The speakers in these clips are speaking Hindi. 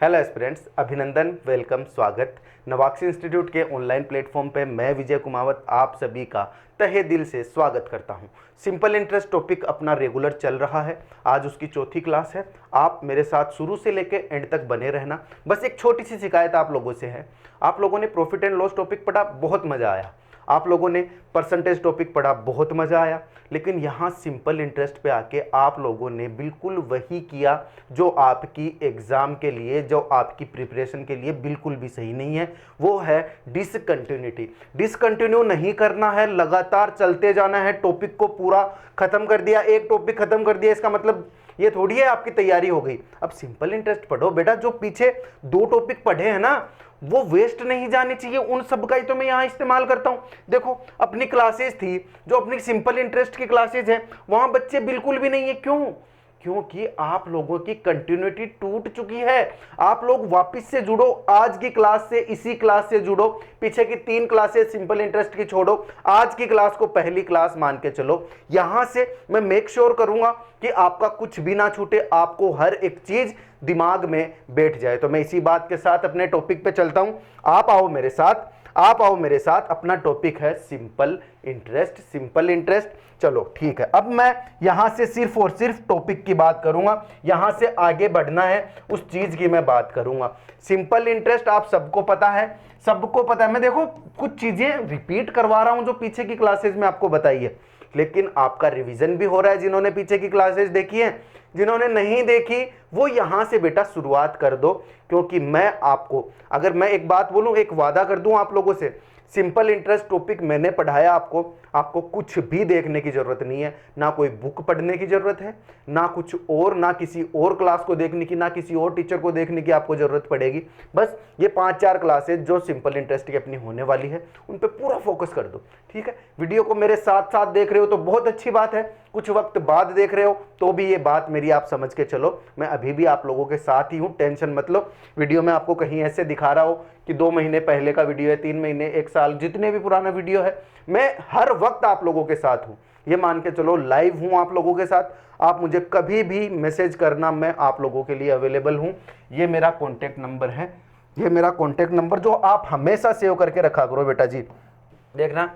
हेलो एस्पिरेंट्स, अभिनंदन, वेलकम, स्वागत। नवाक्स इंस्टीट्यूट के ऑनलाइन प्लेटफॉर्म पे मैं विजय कुमावत आप सभी का तहे दिल से स्वागत करता हूं। सिंपल इंटरेस्ट टॉपिक अपना रेगुलर चल रहा है। आज उसकी चौथी क्लास है। आप मेरे साथ शुरू से लेके एंड तक बने रहना। बस एक छोटी सी शिकायत आप लोगों से है। आप लोगों ने प्रॉफिट एंड लॉस टॉपिक पढ़ा, बहुत मज़ा आया। आप लोगों ने परसेंटेज टॉपिक पढ़ा, बहुत मज़ा आया। लेकिन यहाँ सिंपल इंटरेस्ट पे आके आप लोगों ने बिल्कुल वही किया जो आपकी एग्ज़ाम के लिए, जो आपकी प्रिपरेशन के लिए बिल्कुल भी सही नहीं है। वो है डिसकंटिन्यूटी। डिसकंटिन्यू नहीं करना है, लगातार चलते जाना है। टॉपिक को पूरा खत्म कर दिया, एक टॉपिक खत्म कर दिया, इसका मतलब ये थोड़ी है आपकी तैयारी हो गई। अब सिंपल इंटरेस्ट पढ़ो बेटा। जो पीछे दो टॉपिक पढ़े हैं ना, वो वेस्ट नहीं जाने चाहिए। उन सब का ही तो मैं यहाँ इस्तेमाल करता हूँ। देखो, अपनी क्लासेस थी, जो अपनी सिंपल इंटरेस्ट की क्लासेस हैं, वहाँ बच्चे बिल्कुल भी नहीं है। क्यों? क्योंकि आप लोगों की कंटिन्यूटी टूट चुकी है। आप लोग वापस से जुड़ो, आज की क्लास से, इसी क्लास से जुड़ो। पीछे की 3 क्लासेस सिंपल इंटरेस्ट की छोड़ो, आज की क्लास को पहली क्लास मान के चलो। यहां से मैं मेक श्योर करूंगा कि आपका कुछ भी ना छूटे, आपको हर एक चीज दिमाग में बैठ जाए। तो मैं इसी बात के साथ अपने टॉपिक पे चलता हूं। आप आओ मेरे साथ, आप आओ मेरे साथ। अपना टॉपिक है सिंपल इंटरेस्ट। सिंपल इंटरेस्ट, चलो ठीक है। अब मैं यहां से सिर्फ और सिर्फ टॉपिक की बात करूंगा। यहां से आगे बढ़ना है, उस चीज की मैं बात करूंगा। सिंपल इंटरेस्ट आप सबको पता है, सबको पता है। मैं देखो कुछ चीजें रिपीट करवा रहा हूं जो पीछे की क्लासेस में आपको बताई है, लेकिन आपका रिवीजन भी हो रहा है। जिन्होंने पीछे की क्लासेस देखी है, जिन्होंने नहीं देखी, वो यहां से बेटा शुरुआत कर दो। क्योंकि मैं आपको, अगर मैं एक बात बोलूं, एक वादा कर दूं आप लोगों से, सिंपल इंटरेस्ट टॉपिक मैंने पढ़ाया आपको, आपको कुछ भी देखने की जरूरत नहीं है। ना कोई बुक पढ़ने की जरूरत है, ना कुछ और, ना किसी और क्लास को देखने की, ना किसी और टीचर को देखने की आपको जरूरत पड़ेगी। बस ये 5-4 क्लासेस जो सिंपल इंटरेस्ट की अपनी होने वाली है, उन पे पूरा फोकस कर दो। ठीक है, वीडियो को मेरे साथ साथ देख रहे हो तो बहुत अच्छी बात है। कुछ वक्त बाद देख रहे हो तो भी ये बात मेरी आप समझ के चलो, मैं अभी भी आप लोगों के साथ ही हूं, टेंशन मत लो। वीडियो में आपको कहीं ऐसे दिखा रहा हो कि 2 महीने पहले का वीडियो है, 3 महीने, 1 साल, जितने भी पुराना वीडियो है, मैं हर वक्त आप लोगों के साथ हूं। ये मान के चलो, लाइव हूं आप लोगों के साथ। आप मुझे कभी भी मैसेज करना, मैं आप लोगों के लिए अवेलेबल हूं। ये मेरा कॉन्टेक्ट नंबर है, ये मेरा कॉन्टेक्ट नंबर जो आप हमेशा सेव करके रखा करो बेटा जी। देखना,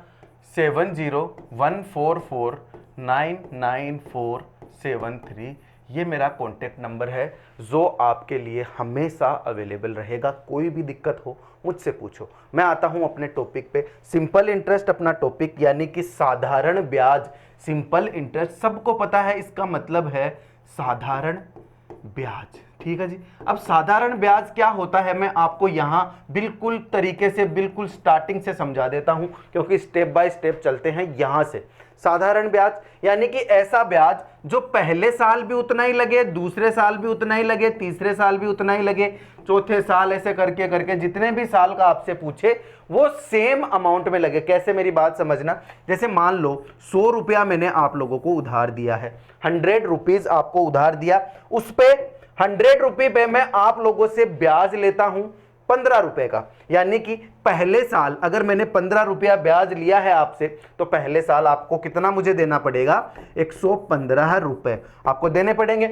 7014499473, ये मेरा कॉन्टेक्ट नंबर है जो आपके लिए हमेशा अवेलेबल रहेगा। कोई भी दिक्कत हो मुझसे पूछो। मैं आता हूं अपने टॉपिक पे। सिंपल इंटरेस्ट अपना टॉपिक, यानी कि साधारण ब्याज। सिंपल इंटरेस्ट सबको पता है, इसका मतलब है साधारण ब्याज। ठीक है जी। अब साधारण ब्याज क्या होता है, मैं आपको यहां बिल्कुल तरीके से, बिल्कुल स्टार्टिंग से समझा देता हूं, क्योंकि स्टेप बाय स्टेप चलते हैं। यहां से साधारण ब्याज यानी कि ऐसा ब्याज जो पहले साल भी उतना ही लगे, दूसरे साल भी उतना ही लगे, तीसरे साल भी उतना ही लगे, चौथे साल, ऐसे करके करके जितने भी साल का आपसे पूछे वो सेम अमाउंट में लगे। कैसे, मेरी बात समझना। जैसे मान लो 100 रुपया मैंने आप लोगों को उधार दिया है, 100 रुपीज आपको उधार दिया, उस पे 100 रुपये पे मैं आप लोगों से ब्याज लेता हूं 15 रुपए का। यानी कि पहले साल अगर मैंने 15 रुपया ब्याज लिया है आपसे, तो पहले साल आपको कितना मुझे देना पड़ेगा? 115 रुपए आपको देने पड़ेंगे।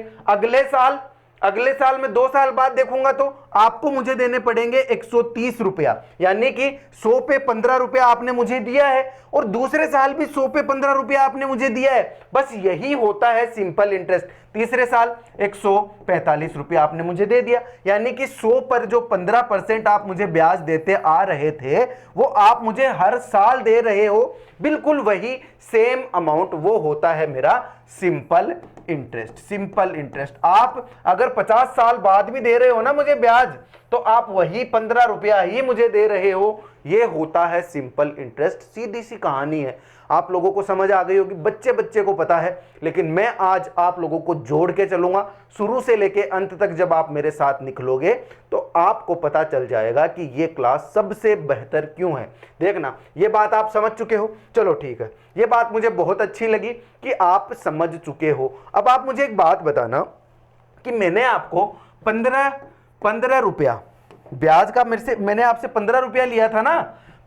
अगले साल में 2 साल बाद देखूंगा तो आपको मुझे देने पड़ेंगे 130 रुपया। यानी कि 100 पे 15 रुपया आपने मुझे दिया है, और दूसरे साल भी 100 पे 15 रुपया आपने मुझे दिया है। बस यही होता है सिंपल इंटरेस्ट। तीसरे साल 145 रुपया आपने मुझे दे दिया, यानी कि 100 पर जो 15% आप मुझे ब्याज देते आ रहे थे, वो आप मुझे हर साल दे रहे हो। बिल्कुल वही सेम अमाउंट, वो होता है मेरा सिंपल इंटरेस्ट। सिंपल इंटरेस्ट आप अगर 50 साल बाद भी दे रहे हो ना मुझे ब्याज, तो आप वही 15 रुपया ही मुझे दे रहे हो। ये होता है सिंपल इंटरेस्ट। सीधी सी कहानी है। आप लोगों को समझ आ गई होगी, बच्चे बच्चे को पता है, लेकिन मैं आज आप लोगों को जोड़ के चलूंगा शुरू से लेके अंत तक। जब आप मेरे साथ निकलोगे तो आपको पता चल जाएगा कि ये क्लास सबसे बेहतर क्यों है। देखना, ये बात आप समझ चुके हो। चलो ठीक है, ये बात मुझे बहुत अच्छी लगी कि आप समझ चुके हो। अब आप मुझे एक बात बताना कि मैंने आपको 15 रुपया ब्याज का, मैंने आपसे 15 रुपया लिया था ना।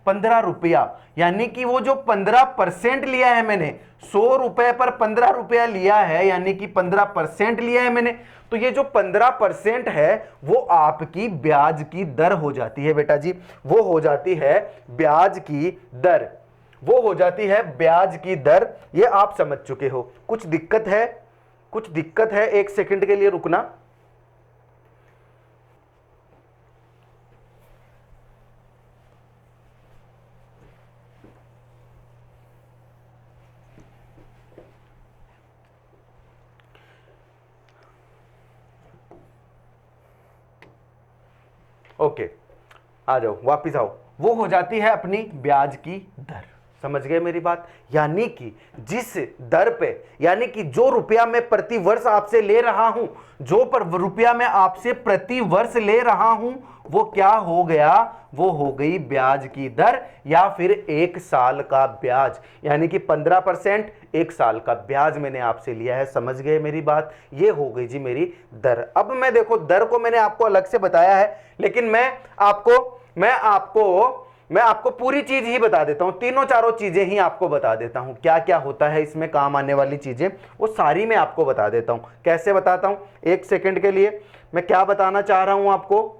15 रुपया, यानी कि वो जो 15% लिया है मैंने, 100 रुपए पर 15 रुपया लिया है, यानी कि 15% लिया है मैंने, तो ये जो 15% है वो आपकी ब्याज की दर हो जाती है बेटा जी, वो हो जाती है ब्याज की दर, वो हो जाती है ब्याज की दर। ये आप समझ चुके हो। कुछ दिक्कत है? कुछ दिक्कत है? एक सेकंड के लिए रुकना। ओके, आ जाओ, वापिस आओ। वो हो जाती है अपनी ब्याज की दर। समझ गए मेरी बात? यानी कि जिस दर पे, यानी कि जो रुपया मैं प्रति वर्ष आपसे ले रहा हूं, जो पर रुपया मैं आपसे प्रति वर्ष ले रहा हूं, वो क्या हो गया? वो हो गई ब्याज की दर, या फिर एक साल का ब्याज, यानी कि 15% एक साल का ब्याज मैंने आपसे लिया है। समझ गए मेरी बात? ये हो गई जी मेरी दर। अब मैं देखो, दर को मैंने आपको अलग से बताया है, लेकिन मैं आपको पूरी चीज ही बता देता हूं, तीनों चारों चीजें ही आपको बता देता हूं। क्या क्या होता है इसमें काम आने वाली चीजें, वो सारी मैं आपको बता देता हूं। कैसे बताता हूं? एक सेकंड के लिए। मैं क्या बताना चाह रहा हूं आपको,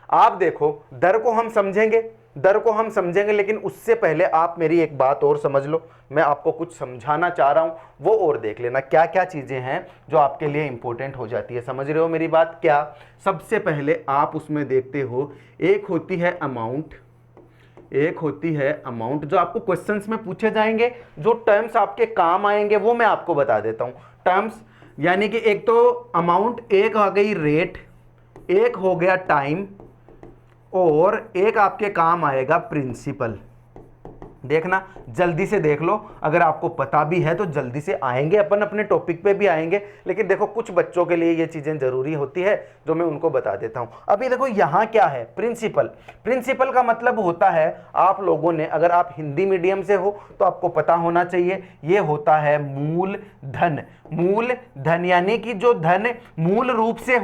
आप देखो, दर को हम समझेंगे, दर को हम समझेंगे, लेकिन उससे पहले आप मेरी एक बात और समझ लो। मैं आपको कुछ समझाना चाह रहा हूं, वो और देख लेना क्या क्या चीजें हैं जो आपके लिए इंपॉर्टेंट हो जाती है। समझ रहे हो मेरी बात? क्या सबसे पहले आप उसमें देखते हो, एक होती है अमाउंट, एक होती है अमाउंट, जो आपको क्वेश्चंस में पूछे जाएंगे, जो टर्म्स आपके काम आएंगे वो मैं आपको बता देता हूं। टर्म्स यानी कि एक तो अमाउंट, एक आ गई रेट, एक हो गया टाइम, और एक आपके काम आएगा प्रिंसिपल। देखना, जल्दी से देख लो, अगर आपको पता भी है तो जल्दी से आएंगे, अपन अपने टॉपिक पे भी आएंगे, लेकिन देखो कुछ बच्चों के लिए ये चीजें जरूरी होती है जो मैं उनको बता देता हूं। अभी देखो यहां क्या है, प्रिंसिपल। प्रिंसिपल का मतलब होता है, आप लोगों ने, अगर आप हिंदी मीडियम से हो तो आपको पता होना चाहिए, ये होता है मूल धन। मूल धन यानी कि जो धन मूल रूप से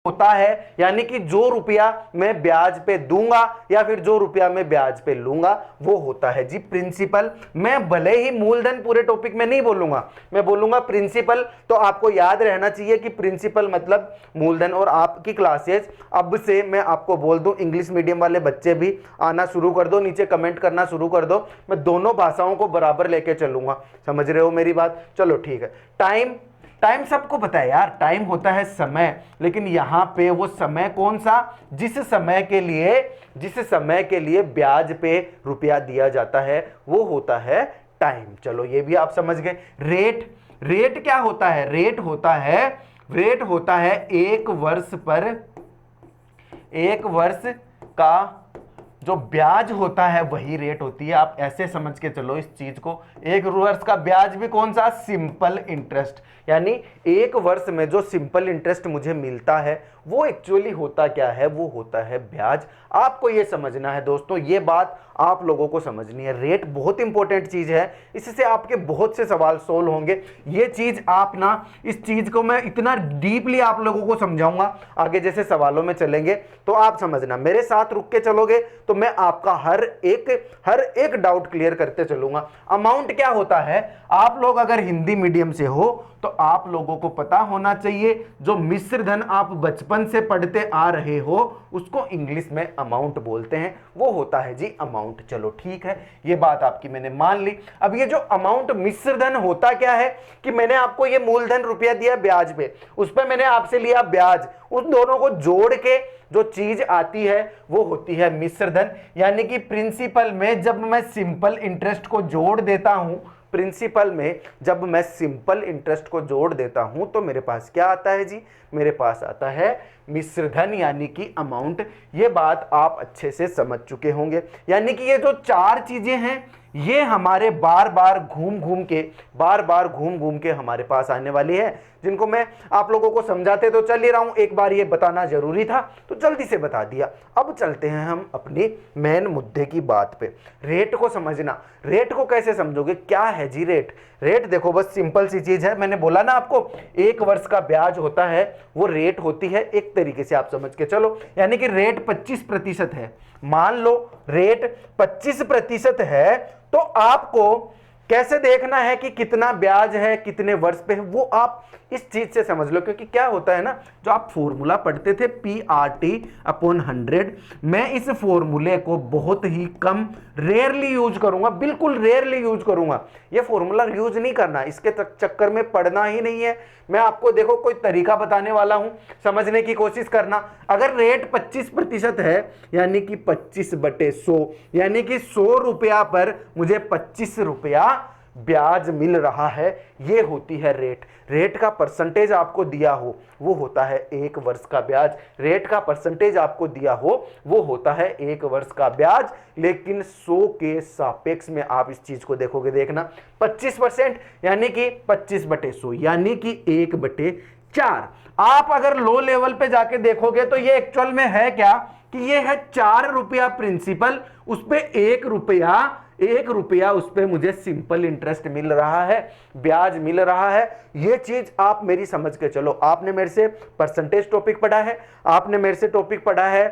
होता है, यानी कि जो रुपया मैं ब्याज पे दूंगा या फिर जो रुपया मैं ब्याज पे लूंगा, वो होता है जी प्रिंसिपल। मैं भले ही मूलधन पूरे टॉपिक में नहीं बोलूंगा, मैं बोलूंगा प्रिंसिपल, तो आपको याद रहना चाहिए कि प्रिंसिपल मतलब मूलधन। और आपकी क्लासेस अब से मैं आपको बोल दूं, इंग्लिश मीडियम वाले बच्चे भी आना शुरू कर दो, नीचे कमेंट करना शुरू कर दो, मैं दोनों भाषाओं को बराबर लेके चलूंगा। समझ रहे हो मेरी बात? चलो ठीक है। टाइम, टाइम सबको पता है यार, टाइम होता है समय, लेकिन यहां पे वो समय कौन सा? जिस समय के लिए ब्याज पे रुपया दिया जाता है, वो होता है टाइम। चलो ये भी आप समझ गए। रेट, रेट क्या होता है? रेट होता है एक वर्ष पर, एक वर्ष का जो ब्याज होता है वही रेट होती है। आप ऐसे समझ के चलो इस चीज को, एक वर्ष का ब्याज भी कौन सा? Simple interest. यानी एक वर्ष में जो सिंपल इंटरेस्ट मुझे मिलता है वो एक्चुअली होता क्या है? वो होता है ब्याज। आपको ये समझना है दोस्तों, ये बात आप लोगों को समझनी है। रेट बहुत इंपॉर्टेंट चीज है, इससे आपके बहुत से सवाल सोल्व होंगे। ये चीज आप ना, इस चीज को मैं इतना डीपली आप लोगों को समझाऊंगा, आगे जैसे सवालों में चलेंगे तो आप समझना, मेरे साथ रुक के चलोगे तो मैं आपका हर एक डाउट क्लियर करते चलूंगा। अमाउंट क्या होता है? आप लोग अगर हिंदी मीडियम से हो तो आप लोगों को पता होना चाहिए, जो मिश्र धन आप बचपन से पढ़ते आ रहे हो उसको इंग्लिश में अमाउंट बोलते हैं, वो होता है जी अमाउंट। चलो ठीक है, ये बात आपकी मैंने मान ली। अब ये जो अमाउंट मिश्र धन होता क्या है कि मैंने आपको ये मूलधन रुपया दिया ब्याज पे, उस पर मैंने आपसे लिया ब्याज, उन दोनों को जोड़ के जो चीज आती है वो होती है मिश्र धन। यानी कि प्रिंसिपल में जब मैं सिंपल इंटरेस्ट को जोड़ देता हूं, प्रिंसिपल में जब मैं सिंपल इंटरेस्ट को जोड़ देता हूं तो मेरे पास क्या आता है जी? मेरे पास आता है मिश्र धन, यानी कि अमाउंट। ये बात आप अच्छे से समझ चुके होंगे। यानी कि ये जो चार चीजें हैं, ये हमारे बार बार घूम घूम के हमारे पास आने वाली है, जिनको मैं आप लोगों को समझाते तो चल ही रहा हूं, एक बार ये बताना जरूरी था तो जल्दी से बता दिया। अब चलते हैं हम अपनी मेन मुद्दे की बात पे। रेट को समझना। रेट को कैसे समझोगे? क्या है जी रेट? रेट देखो बस सिंपल सी चीज है, मैंने बोला ना आपको 1 वर्ष का ब्याज होता है वो रेट होती है, एक तरीके से आप समझ के चलो। यानी कि रेट 25% है। मान लो रेट 25% है तो आपको कैसे देखना है कि कितना ब्याज है, कितने वर्ष पे है, वो आप इस चीज से समझ लो। क्योंकि क्या होता है ना, जो आप फॉर्मूला पढ़ते थे PRT/100, मैं इस फॉर्मूले को बहुत ही कम रेयरली यूज करूंगा, बिल्कुल रेयरली यूज करूंगा। ये फॉर्मूला यूज नहीं करना, इसके चक्कर में पढ़ना ही नहीं है। मैं आपको देखो कोई तरीका बताने वाला हूं, समझने की कोशिश करना। अगर रेट 25% है यानी कि 25/100, यानी कि 100 रुपया पर मुझे 25 रुपया ब्याज मिल रहा है, ये होती है रेट। रेट का परसेंटेज आपको दिया हो वो होता है 1 वर्ष का ब्याज। रेट का परसेंटेज आपको दिया हो वो होता है 1 वर्ष का ब्याज, लेकिन 100 के सापेक्ष में आप इस चीज को देखोगे। देखना 25% यानी कि 25/100 यानी कि 1/4। आप अगर लो लेवल पे जाके देखोगे तो ये एक्चुअल में है क्या कि ये है 4 रुपया प्रिंसिपल, उस पे 1 रुपया उस पे मुझे सिंपल इंटरेस्ट मिल रहा है, ब्याज मिल रहा है। ये चीज आप मेरी समझ के चलो। आपने मेरे से परसेंटेज टॉपिक पढ़ा है, आपने मेरे से टॉपिक पढ़ा है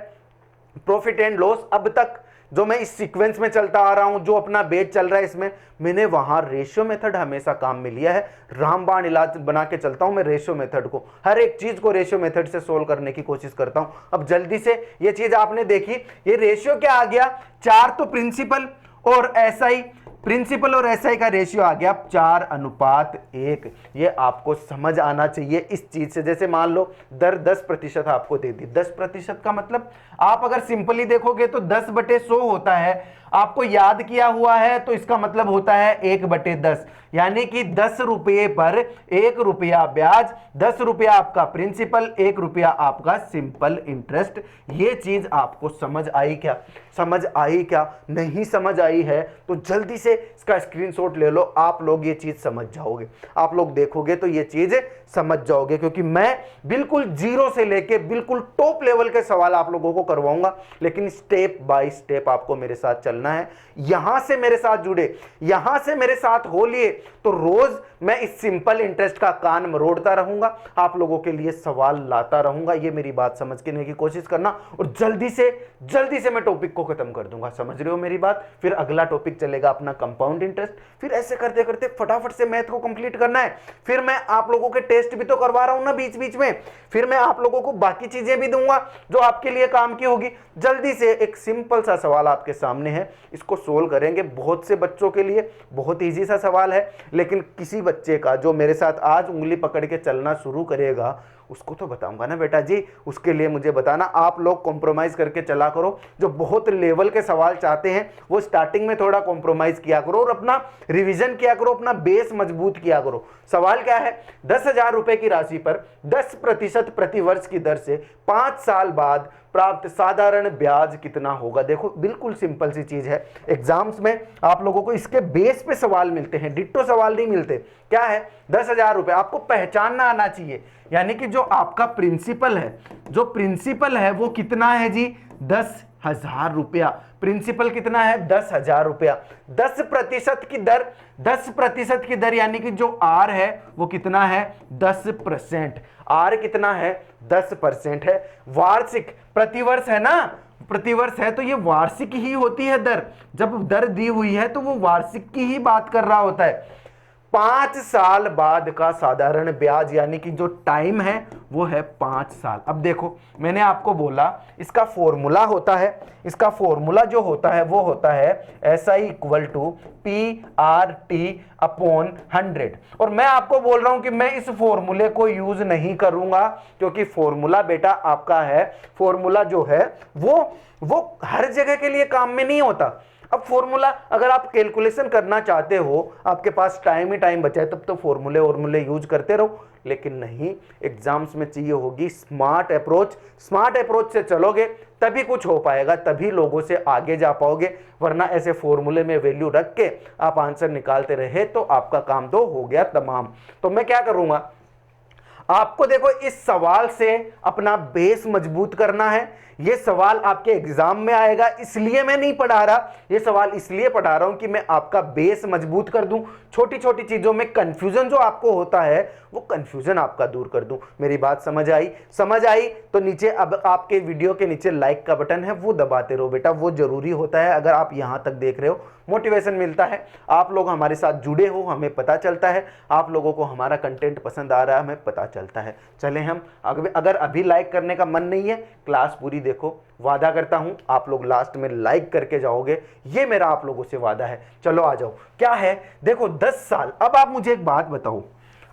प्रॉफिट एंड लॉस। अब तक जो मैं इस सीक्वेंस में चलता आ रहा हूं, जो अपना बेच चल रहा है, इसमें मैंने वहां रेशियो मेथड हमेशा काम में लिया है। रामबाण इलाज बना के चलता हूं मैं रेशियो मेथड को, हर एक चीज को रेशियो मेथड से सोल्व करने की कोशिश करता हूं। अब जल्दी से ये चीज आपने देखी, ये रेशियो क्या आ गया? 4 तो प्रिंसिपल और एसआई, प्रिंसिपल और एसआई का रेशियो आ गया 4:1। ये आपको समझ आना चाहिए इस चीज से। जैसे मान लो दर 10% आपको दे दी, 10% का मतलब आप अगर सिंपली देखोगे तो 10/100 होता है। आपको याद किया हुआ है तो इसका मतलब होता है 1/10, यानी कि 10 रुपये पर 1 रुपया ब्याज, 10 रुपया आपका प्रिंसिपल, 1 रुपया आपका सिंपल इंटरेस्ट। ये चीज आपको समझ आई क्या? समझ आई क्या? नहीं समझ आई है तो जल्दी से इसका स्क्रीनशॉट ले लो, आप लोग ये चीज समझ जाओगे। आप लोग देखोगे तो ये चीज समझ जाओगे, क्योंकि मैं बिल्कुल जीरो से लेके बिल्कुल टॉप लेवल के सवाल आप लोगों को करवाऊंगा, लेकिन स्टेप बाय स्टेप आपको मेरे साथ चलना है। यहां से मेरे साथ जुड़े, यहां से मेरे साथ हो लिए तो रोज मैं इस सिंपल इंटरेस्ट का कान मरोड़ता रहूंगा, आप लोगों के लिए सवाल लाता रहूंगा। ये मेरी बात समझने की कोशिश करना और जल्दी से मैं टॉपिक को खत्म कर दूंगा। समझ रहे हो मेरी बात? फिर अगला टॉपिक चलेगा अपना कंपाउंड इंटरेस्ट। फिर ऐसे करते करते फटाफट से मैथ को कंप्लीट करना है। फिर मैं आप लोगों के टेस्ट भी तो करवा रहा हूं ना बीच बीच में, फिर मैं आप लोगों को बाकी चीजें भी दूंगा जो आपके लिए काम की होगी। जल्दी से एक सिंपल सा सवाल आपके सामने है, इसको सोल्व करेंगे। बहुत से बच्चों के लिए बहुत इजी सा सवाल है, लेकिन किसी बच्चे का जो मेरे साथ आज उंगली पकड़ के चलना शुरू करेगा उसको तो बताऊंगा ना बेटा जी, उसके लिए मुझे बताना। आप लोग कॉम्प्रोमाइज करके चला करो। जो बहुत लेवल के सवाल चाहते हैं वो स्टार्टिंग में थोड़ा कॉम्प्रोमाइज किया करो और अपना रिवीजन किया करो, अपना बेस मजबूत किया करो। सवाल क्या है? 10,000 रुपए की राशि पर 10% प्रति वर्ष की दर से 5 साल बाद प्राप्त साधारण ब्याज कितना होगा? देखो बिल्कुल सिंपल सी चीज है। एग्जाम्स में आप लोगों को इसके बेस पे सवाल मिलते हैं, डिट्टो सवाल नहीं मिलते। क्या है? 10,000 रुपए आपको पहचानना आना चाहिए। यानी कि जो आपका प्रिंसिपल है, जो प्रिंसिपल है वो कितना है जी? 10,000 रुपया। प्रिंसिपल कितना है? 10,000 रुपया। 10% की दर, 10% की दर यानी कि जो आर है वो कितना है? 10%। आर कितना है? 10% है। वार्षिक, प्रतिवर्ष है ना, प्रतिवर्ष है तो ये वार्षिक ही होती है दर। जब दर दी हुई है तो वो वार्षिक की ही बात कर रहा होता है। 5 साल बाद का साधारण ब्याज यानी कि जो टाइम है वो है 5 साल। अब देखो मैंने आपको बोला इसका फॉर्मूला होता है, इसका फॉर्मूला जो होता है वो होता है SI = PRT/100। और मैं आपको बोल रहा हूं कि मैं इस फॉर्मूले को यूज नहीं करूंगा, क्योंकि फॉर्मूला बेटा आपका है, फॉर्मूला जो है वो हर जगह के लिए काम में नहीं होता। अब फॉर्मूला अगर आप कैलकुलेशन करना चाहते हो, आपके पास टाइम ही टाइम बचा है, तब तो फॉर्मूले यूज करते रहो। लेकिन नहीं, एग्जाम्स में चाहिए होगी स्मार्ट अप्रोच। स्मार्ट अप्रोच से चलोगे तभी कुछ हो पाएगा, तभी लोगों से आगे जा पाओगे, वरना ऐसे फॉर्मूले में वैल्यू रख के आप आंसर निकालते रहे तो आपका काम तो हो गया तमाम। तो मैं क्या करूंगा, आपको देखो इस सवाल से अपना बेस मजबूत करना है। ये सवाल आपके एग्जाम में आएगा, इसलिए मैं नहीं पढ़ा रहा, ये सवाल इसलिए पढ़ा रहा हूं कि मैं आपका बेस मजबूत कर दूं, छोटी छोटी चीजों में कंफ्यूजन जो आपको होता है वो कंफ्यूजन आपका दूर कर दूं। मेरी बात समझ आई? समझ आई तो नीचे अब आपके वीडियो के नीचे लाइक का बटन है वो दबाते रहो बेटा, वो जरूरी होता है। अगर आप यहां तक देख रहे हो मोटिवेशन मिलता है, आप लोग हमारे साथ जुड़े हो, हमें पता चलता है आप लोगों को हमारा कंटेंट पसंद आ रहा है, हमें पता चलता है। चलें हम अगर अभी लाइक करने का मन नहीं है, क्लास पूरी देखो, वादा करता हूं आप लोग लास्ट में लाइक करके जाओगे, ये मेरा आप लोगों से वादा है। चलो आ जाओ, क्या है देखो 10 साल। अब आप मुझे एक बात बताओ,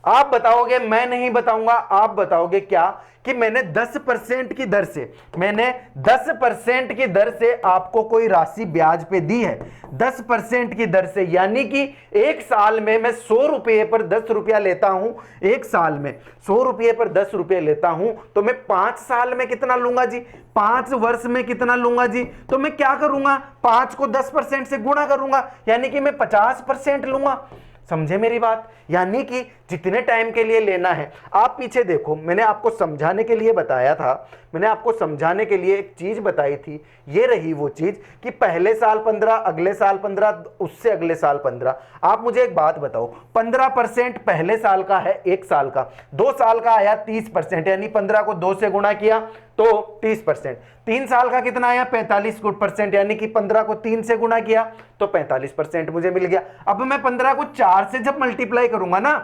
आप बताओगे, मैं नहीं बताऊंगा, आप बताओगे क्या कि मैंने 10% की दर से, मैंने 10% की दर से आपको कोई राशि ब्याज पे दी है, 10% की दर से, यानी कि एक साल में मैं 100 रुपये पर 10 रुपया लेता हूं, एक साल में 100 रुपये पर 10 रुपये लेता हूं, तो मैं 5 साल में कितना लूंगा जी, 5 वर्ष में कितना लूंगा जी, तो मैं क्या करूंगा, 5 को 10% से गुणा करूंगा, यानी कि मैं 50% लूंगा। समझे मेरी बात? यानी कि जितने टाइम के लिए लेना है, आप पीछे देखो, मैंने आपको समझाने के लिए बताया था, मैंने आपको समझाने के लिए एक चीज बताई थी, ये रही वो चीज कि पहले साल 15, अगले साल 15, उससे अगले साल 15। आप मुझे एक बात बताओ, 15% पहले साल का है, एक साल का, 2 साल का आया 30%, यानी 15 को 2 से गुणा किया तो 30%, 3 साल का कितना आया 45%, यानी कि 15 को 3 से गुणा किया तो 45% मुझे मिल गया। अब मैं 15 को 4 से जब मल्टीप्लाई करूंगा ना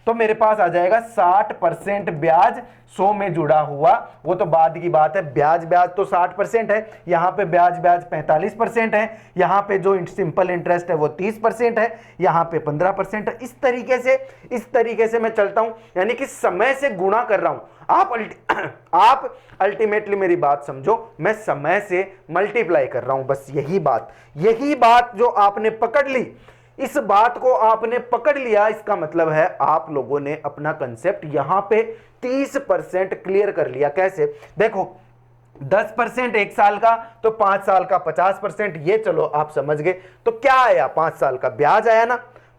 तो मेरे पास आ जाएगा 60% ब्याज 100 में जुड़ा हुआ। वो तो बाद की बात है, ब्याज तो 60% है, यहां पे ब्याज 45% है, यहां पे जो सिंपल इंटरेस्ट है वो 30% है, यहां पे 15% है। इस तरीके से मैं चलता हूं, यानी कि समय से गुणा कर रहा हूं। आप अल्टीमेटली मेरी बात समझो, मैं समय से मल्टीप्लाई कर रहा हूं, बस यही बात जो आपने पकड़ ली, इस बात को आपने पकड़ लिया, इसका मतलब है आप लोगों ने अपना कंसेप्ट यहां पे 30% क्लियर कर लिया। कैसे देखो, 10% एक साल का तो 5 साल का 50%, ये चलो आप समझ गए। तो क्या आया, 5 साल का ब्याज आया ना,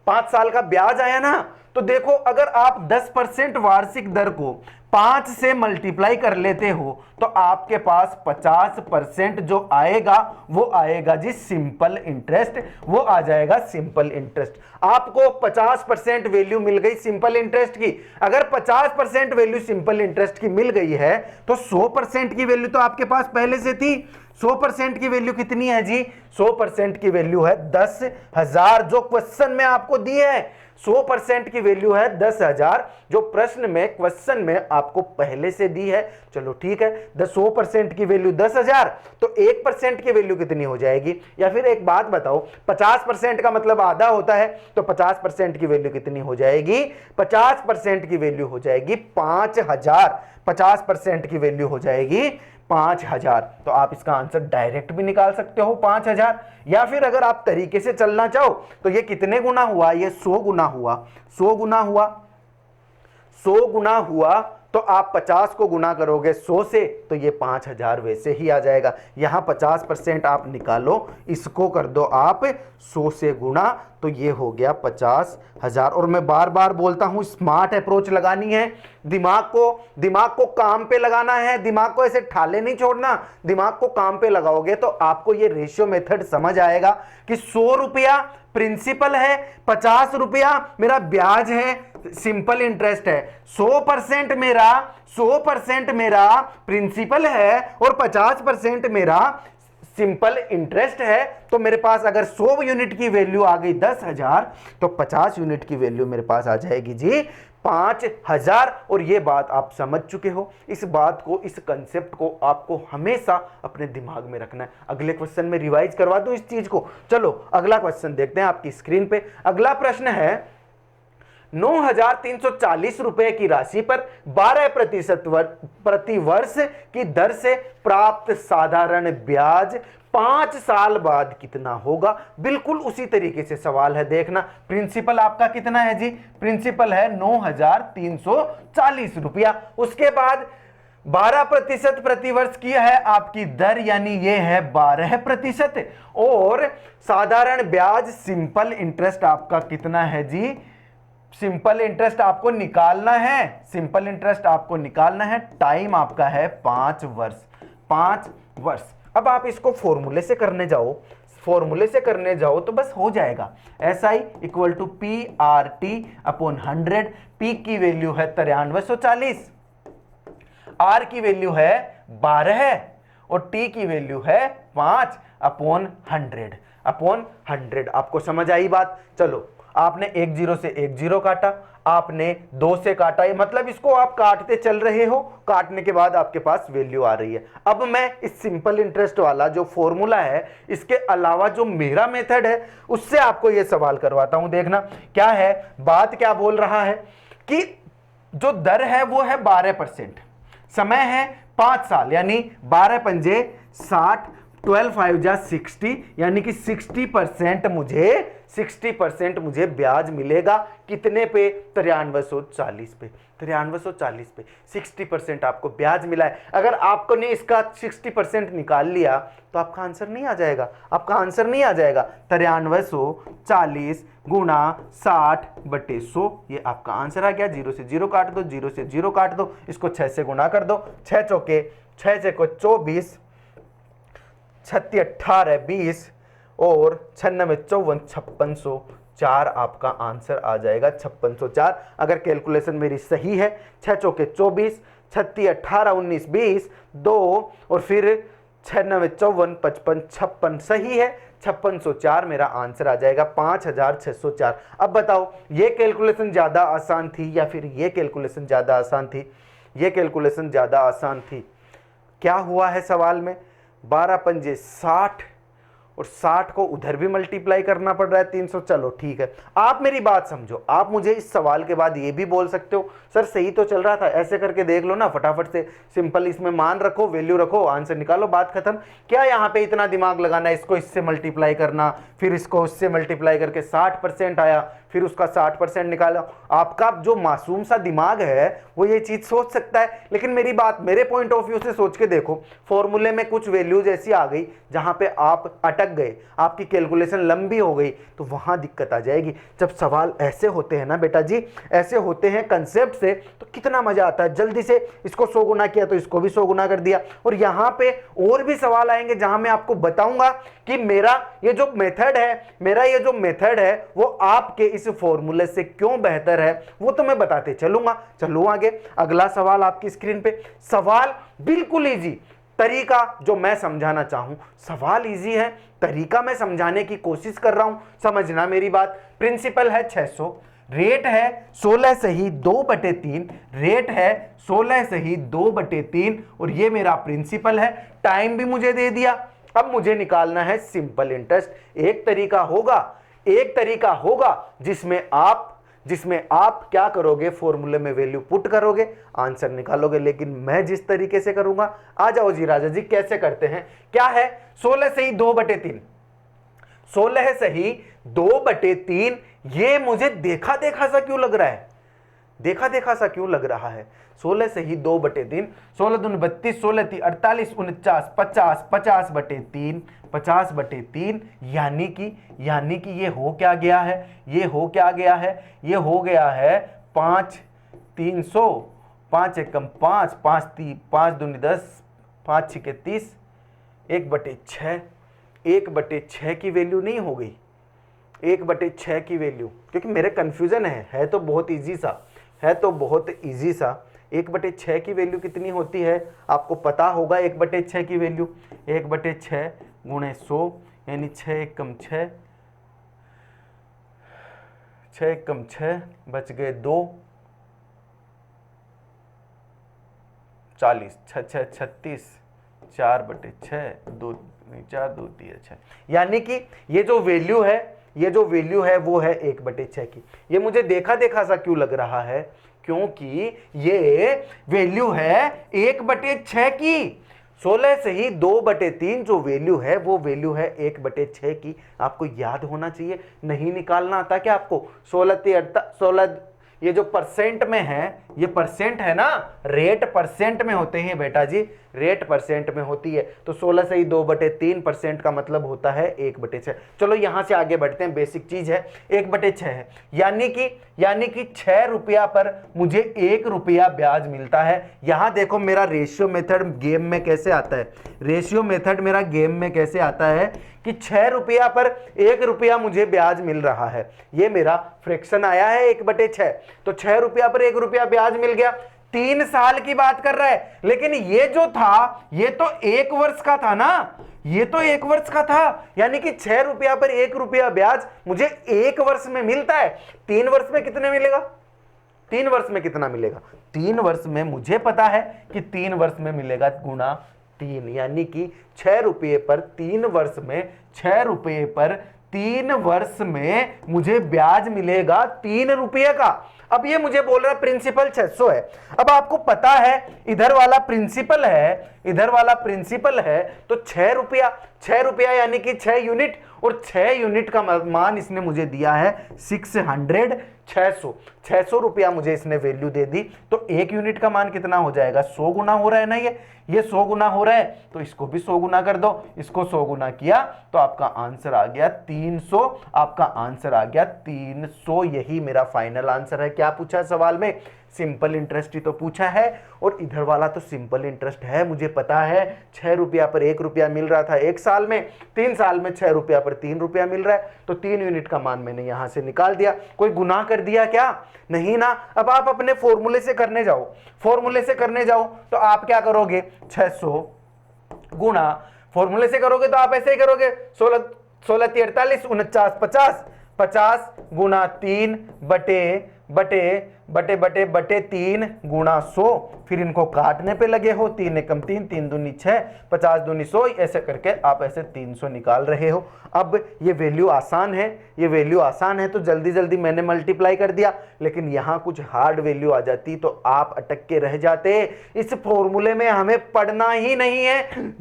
5 साल का ब्याज आया ना। तो देखो, अगर आप 10% वार्षिक दर को 5 से मल्टीप्लाई कर लेते हो तो आपके पास 50% जो आएगा वो आएगा जी सिंपल इंटरेस्ट, वो आ जाएगा सिंपल इंटरेस्ट। आपको 50% वैल्यू मिल गई सिंपल इंटरेस्ट की। अगर 50% वैल्यू सिंपल इंटरेस्ट की मिल गई है तो 100% की वैल्यू तो आपके पास पहले से थी। 100% की वैल्यू कितनी है जी, 100% की वैल्यू है 10,000, जो क्वेश्चन में आपको दी है। 100% की वैल्यू है 10,000, जो प्रश्न में क्वेश्चन में आपको पहले से दी है। चलो ठीक है, 100% की वैल्यू 10,000, तो 1% की वैल्यू कितनी हो जाएगी? या फिर एक बात बताओ, 50% का मतलब आधा होता है, तो 50% की वैल्यू कितनी हो जाएगी? 50% की वैल्यू हो जाएगी 5,000। 50% की वैल्यू हो जाएगी 5,000। तो आप इसका आंसर डायरेक्ट भी निकाल सकते हो 5,000, या फिर अगर आप तरीके से चलना चाहो तो ये कितने गुना हुआ, ये 100 गुना हुआ, 100 गुना हुआ, 100 गुना हुआ, तो आप 50 को गुना करोगे 100 से तो ये 5,000 वैसे ही आ जाएगा। यहां 50% आप निकालो, इसको कर दो आप 100 से गुना, तो ये हो गया 50,000। और मैं बार बार बोलता हूं, स्मार्ट अप्रोच लगानी है, दिमाग को काम पे लगाना है, दिमाग को ऐसे ठाले नहीं छोड़ना, दिमाग को काम पे लगाओगे तो आपको ये रेशियो मेथड समझ आएगा कि 100 रुपया प्रिंसिपल है, 50 रुपया मेरा ब्याज है, सिंपल इंटरेस्ट है, 100% मेरा प्रिंसिपल है और 50% मेरा सिंपल इंटरेस्ट है। तो मेरे पास अगर 100 यूनिट की वैल्यू आ गई 10,000, तो 50 यूनिट की वैल्यू मेरे पास आ जाएगी जी 5,000। और ये बात आप समझ चुके हो। इस बात को, इस कंसेप्ट को आपको हमेशा अपने दिमाग में रखना है। अगले क्वेश्चन में रिवाइज करवा दूं इस चीज को। चलो अगला क्वेश्चन देखते हैं आपकी स्क्रीन पे। अगला प्रश्न है, 9,340 रुपए की राशि पर 12% प्रति वर्ष की दर से प्राप्त साधारण ब्याज 5 साल बाद कितना होगा। बिल्कुल उसी तरीके से सवाल है, देखना। प्रिंसिपल आपका कितना है जी, प्रिंसिपल है 9,340 रुपया। उसके बाद 12% प्रतिवर्ष की है आपकी दर, यानी ये है 12%। और साधारण ब्याज सिंपल इंटरेस्ट आपका कितना है जी, सिंपल इंटरेस्ट आपको निकालना है, सिंपल इंटरेस्ट आपको निकालना है, टाइम आपका है 5 वर्ष, 5 वर्ष। अब आप इसको फॉर्मूले से करने जाओ, फॉर्मूले से करने जाओ तो बस हो जाएगा। SI equal to PRT upon 100। P की वैल्यू है 9340, R की वैल्यू है 12 और T की वैल्यू है 5 अपॉन 100, अपॉन 100। आपको समझ आई बात। चलो, आपने एक जीरो से एक जीरो काटा, आपने 2 से काटा, मतलब इसको आप काटते चल रहे हो, काटने के बाद आपके पास वैल्यू आ रही है। अब मैं इस सिंपल इंटरेस्ट वाला जो फॉर्मूला है, इसके अलावा जो मेरा मेथड है, उससे आपको यह सवाल करवाता हूं। देखना क्या है बात, क्या बोल रहा है कि जो दर है वो है 12%, समय है 5 साल, यानी 12 पंजे 60, 12 5 जा 60, यानी कि 60% मुझे ब्याज मिलेगा। कितने पे, 9340 पे, 9340 पे 60% आपको ब्याज मिला है। अगर आपको ने इसका 60% निकाल लिया तो आपका आंसर नहीं आ जाएगा, आपका आंसर नहीं आ जाएगा। 9340 गुणा 60/100, ये आपका आंसर आ गया। 0 से 0 काट दो, 0 से 0 काट दो, इसको 6 से गुणा कर दो, 6 चौके 6 6 को 24, 36 18 20 और 96 54 5604 आपका आंसर आ जाएगा 5604। अगर कैलकुलेशन मेरी सही है, 6 चौके 24, 36 18 19 20 2 और फिर 96 54 55 56 सही है, 5604 मेरा आंसर आ जाएगा, 5604। अब बताओ ये कैलकुलेशन ज़्यादा आसान थी या फिर ये कैलकुलेशन ज़्यादा आसान थी? ये कैलकुलेशन ज़्यादा आसान थी। क्या हुआ है सवाल में, 12 पंजे 60 और 60 को उधर भी मल्टीप्लाई करना पड़ रहा है 300। चलो ठीक है, आप मेरी बात समझो। आप मुझे इस सवाल के बाद ये भी बोल सकते हो, सर सही तो चल रहा था, ऐसे करके देख लो ना फटाफट से, सिंपल इसमें मान रखो, वैल्यू रखो, आंसर निकालो, बात खत्म। क्या यहाँ पे इतना दिमाग लगाना, इसको इससे मल्टीप्लाई करना, फिर इसको उससे मल्टीप्लाई करके 60% आया, फिर उसका 60% निकाला। आपका जो मासूम सा दिमाग है वो ये चीज सोच सकता है, लेकिन मेरी बात मेरे पॉइंट ऑफ व्यू से सोच के देखो। फॉर्मूले में कुछ वैल्यूज ऐसी आ गई जहां पे आप अटक गए, आपकी कैलकुलेशन लंबी हो गई, तो वहां दिक्कत आ जाएगी। जब सवाल ऐसे होते हैं ना बेटा जी, ऐसे होते हैं कंसेप्ट से, तो कितना मजा आता है। जल्दी से इसको 100 गुना किया तो इसको भी 100 गुना कर दिया। और यहां पे और भी सवाल आएंगे जहां मैं आपको बताऊंगा कि मेरा ये जो मेथड है वो आपके इस फॉर्मूले से क्यों बेहतर है, वो तो मैं बताते चलूंगा। चलो आगे, अगला सवाल आपकी स्क्रीन पे। सवाल बिल्कुल इजी, तरीका जो मैं समझाना चाहूं, सवाल इजी है, तरीका मैं समझाने की कोशिश कर रहा हूं, समझना मेरी बात। प्रिंसिपल है 600, रेट है 16 सही 2/3, रेट है 16 सही 2/3 और ये मेरा प्रिंसिपल है। टाइम भी मुझे दे दिया। अब मुझे निकालना है सिंपल इंटरेस्ट। एक तरीका होगा जिसमें आप क्या करोगे, फॉर्मूले में वैल्यू पुट करोगे, आंसर निकालोगे। लेकिन मैं जिस तरीके से करूंगा, आ जाओ जी राजा जी, कैसे करते हैं। क्या है, 16 सही 2/3, 16 सही 2/3। ये मुझे देखा सा क्यों लग रहा है, देखा सा क्यों लग रहा है। 16 सही 2/3, 16 दूनी 32, 16 3 48 49 50, 50/3, 50/3, यानी कि ये हो क्या गया है, ये हो गया है 5 300, 5 एकम 5, 5 दूनी 10, 5 6 30, 1/6, 1/6 की वैल्यू नहीं हो गई, 1/6 की वैल्यू, क्योंकि मेरे कंफ्यूजन है तो बहुत इजी सा, 1/6 की वैल्यू कितनी होती है आपको पता होगा। 1/6 की वैल्यू 1/6 गुणे 100, यानी 6 एकम 6, 6 एकम 6, बच गए 2, 40, 6 6 36, 4/6, 2 4 2 3 6, यानी कि ये जो वैल्यू है वो है 1/6 की। ये मुझे देखा सा क्यों लग रहा है, क्योंकि ये वैल्यू है 1/6 की। 16 से ही 2/3 जो वैल्यू है वो वैल्यू है 1/6 की। आपको याद होना चाहिए, नहीं निकालना आता क्या आपको? 16 ये जो परसेंट में है, ये परसेंट है ना, रेट परसेंट में होते हैं बेटा जी, रेट परसेंट में होती है। तो 16 से ही 2/3% का मतलब होता है 1/6। चलो यहां से आगे बढ़ते हैं, बेसिक चीज है, 1/6 है, यानी कि 6 रुपया पर मुझे 1 रुपया ब्याज मिलता है। यहां देखो मेरा रेशियो मेथड गेम में कैसे आता है, रेशियो मेथड मेरा गेम में कैसे आता है कि 6 रुपया पर 1 रुपया मुझे ब्याज मिल रहा है। ये मेरा फ्रैक्शन आया है 1/6, तो 6 रुपया पर 1 रुपया ब्याज मिल गया। 3 साल की बात कर रहा है, लेकिन ये जो था ये तो 1 वर्ष का था ना, ये तो 1 वर्ष का था, यानी कि 6 रुपया पर 1 रुपया ब्याज मुझे 1 वर्ष में मिलता है। 3 वर्ष में कितने मिलेगा? 3 वर्ष में कितना मिलेगा? 3 वर्ष में मुझे पता है कि 3 वर्ष में मिलेगा गुना 3, यानी कि 6 रुपये पर 3 वर्ष में, 6 रुपये पर 3 वर्ष में मुझे ब्याज मिलेगा 3 रुपये का। अब ये मुझे बोल रहा है प्रिंसिपल 600 है। अब आपको पता है इधर वाला प्रिंसिपल है, इधर वाला प्रिंसिपल है, तो 6 रुपया यानी कि 6 यूनिट, और 6 यूनिट का मान इसने मुझे दिया है 600 रुपया मुझे इसने वैल्यू दे दी। तो 1 यूनिट का मान कितना हो जाएगा? 100 गुना हो रहा है ना, ये 100 गुना हो रहा है, तो इसको भी 100 गुना कर दो, इसको 100 गुना किया तो आपका आंसर आ गया 300, आपका आंसर आ गया 300। यही मेरा फाइनल आंसर है। क्या पूछा सवाल में? सिंपल इंटरेस्ट ही तो पूछा है, और इधर वाला तो सिंपल इंटरेस्ट है, मुझे पता है 6 रुपया पर 1 रुपया मिल रहा था 1 साल में, 3 साल में 6 रुपया पर 3 रुपया मिल रहा है, तो 3 यूनिट का मान मैंने यहां से निकाल दिया। कोई गुनाह कर दिया क्या? नहीं ना। अब आप अपने फॉर्मूले से करने जाओ, फॉर्मूले से करने जाओ तो आप क्या करोगे? 600 गुना, फॉर्मूले से करोगे तो आप ऐसे ही करोगे, 16 43 49 50, 50 गुना 3 बटे 3 गुना 100, फिर इनको काटने पे लगे हो, 3 एकम 3, 3 दूनी 6, 50 दूनी 100, ऐसे करके आप ऐसे 300 निकाल रहे हो। अब ये वैल्यू आसान है, ये वैल्यू आसान है तो जल्दी जल्दी मैंने मल्टीप्लाई कर दिया, लेकिन यहाँ कुछ हार्ड वैल्यू आ जाती तो आप अटक के रह जाते। इस फॉर्मूले में हमें पढ़ना ही नहीं है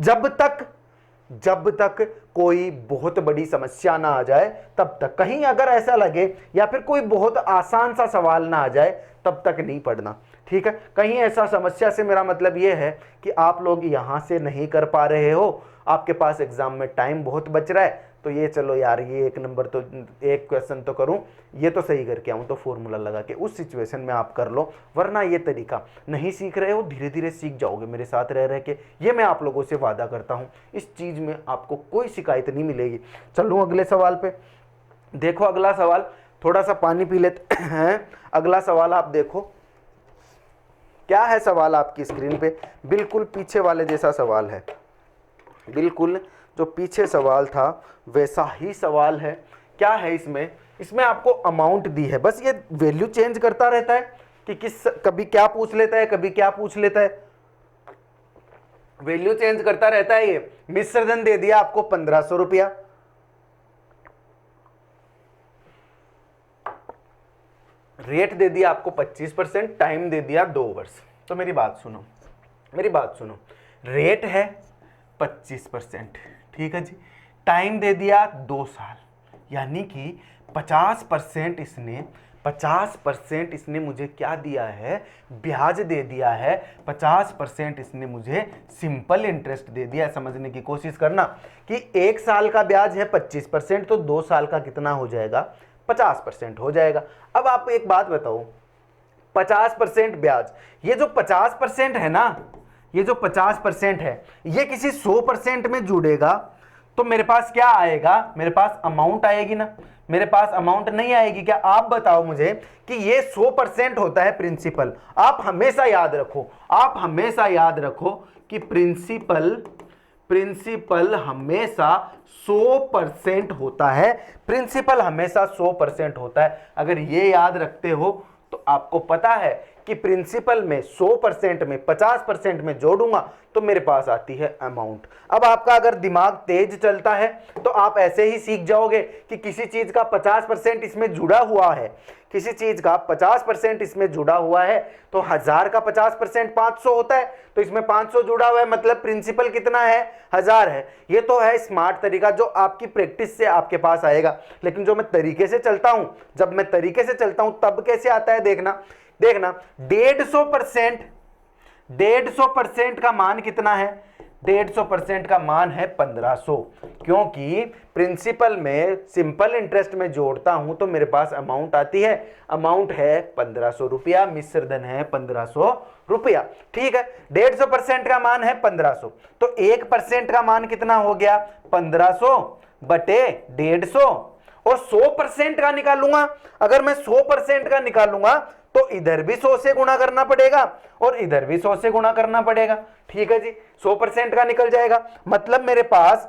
जब तक कोई बहुत बड़ी समस्या ना आ जाए, तब तक। कहीं अगर ऐसा लगे या फिर कोई बहुत आसान सा सवाल ना आ जाए, तब तक नहीं पढ़ना, ठीक है। कहीं ऐसा समस्या से मेरा मतलब ये है कि आप लोग यहां से नहीं कर पा रहे हो, आपके पास एग्जाम में टाइम बहुत बच रहा है, तो ये चलो यार ये 1 नंबर तो, 1 क्वेश्चन तो करूं, ये तो सही करके आऊं, तो फॉर्मूला लगा के उस सिचुएशन में आप कर लो। वरना ये तरीका नहीं सीख रहे हो, धीरे धीरे सीख जाओगे मेरे साथ रह के, ये मैं आप लोगों से वादा करता हूं। इस चीज में आपको कोई शिकायत नहीं मिलेगी। चलो अगले सवाल पे देखो। अगला सवाल, थोड़ा सा पानी पी लेते हैं। अगला सवाल आप देखो क्या है। सवाल आपकी स्क्रीन पे बिल्कुल पीछे वाले जैसा सवाल है, बिल्कुल जो पीछे सवाल था वैसा ही सवाल है। क्या है इसमें आपको अमाउंट दी है, बस ये वैल्यू चेंज करता रहता है कि कभी क्या पूछ लेता है, कभी क्या पूछ लेता है, वैल्यू चेंज करता रहता है। ये मिश्रधन दे दिया आपको 1500 रुपया, रेट दे दिया आपको 25%, टाइम दे दिया 2 वर्ष। तो मेरी बात सुनो, रेट है 25%, ठीक है जी, टाइम दे दिया 2 साल, यानी कि 50% इसने मुझे क्या दिया है? ब्याज दे दिया है। 50% इसने मुझे सिंपल इंटरेस्ट दे दिया। समझने की कोशिश करना कि 1 साल का ब्याज है 25%, तो 2 साल का कितना हो जाएगा? 50% हो जाएगा। अब आप एक बात बताओ, 50% ब्याज, ये जो 50% है ना, ये जो 50% है, ये किसी 100% में जुड़ेगा तो मेरे पास क्या आएगा? मेरे पास अमाउंट आएगी ना, मेरे पास अमाउंट नहीं आएगी क्या? आप बताओ मुझे कि ये 100% होता है प्रिंसिपल। आप हमेशा याद रखो कि प्रिंसिपल हमेशा 100% होता है, प्रिंसिपल हमेशा 100% होता है। अगर ये याद रखते हो तो आपको पता है कि प्रिंसिपल में 100% में 50% में जोड़ूंगा तो मेरे पास आती है अमाउंट। अब आपका अगर दिमाग तेज चलता है तो आप ऐसे ही सीख जाओगे कि किसी चीज का 50% इसमें जुड़ा हुआ है, किसी चीज का 50% इसमें जुड़ा हुआ है, तो 1000 का 50% 500 होता है, तो इसमें 500 जुड़ा हुआ है, मतलब प्रिंसिपल कितना है, 1000 है। ये तो है स्मार्ट तरीका जो आपकी प्रैक्टिस से आपके पास आएगा। लेकिन जो मैं तरीके से चलता हूं, जब मैं तरीके से चलता हूं तब कैसे आता है, देखना 150% का मान कितना है, 150% का मान है 1500, क्योंकि प्रिंसिपल में सिंपल इंटरेस्ट में जोड़ता हूं तो मेरे पास अमाउंट आती है, अमाउंट है 1500 रुपया, मिश्र धन है 1500 रुपया। ठीक है, 150% का मान है 1500, तो 1% का मान कितना हो गया, 1500 बटे 150, और 100% का निकालूंगा। अगर मैं 100% का निकालूंगा तो इधर भी 100 से गुणा करना पड़ेगा और इधर भी 100 से गुणा करना पड़ेगा। ठीक है जी, 100% का निकल जाएगा, मतलब मेरे पास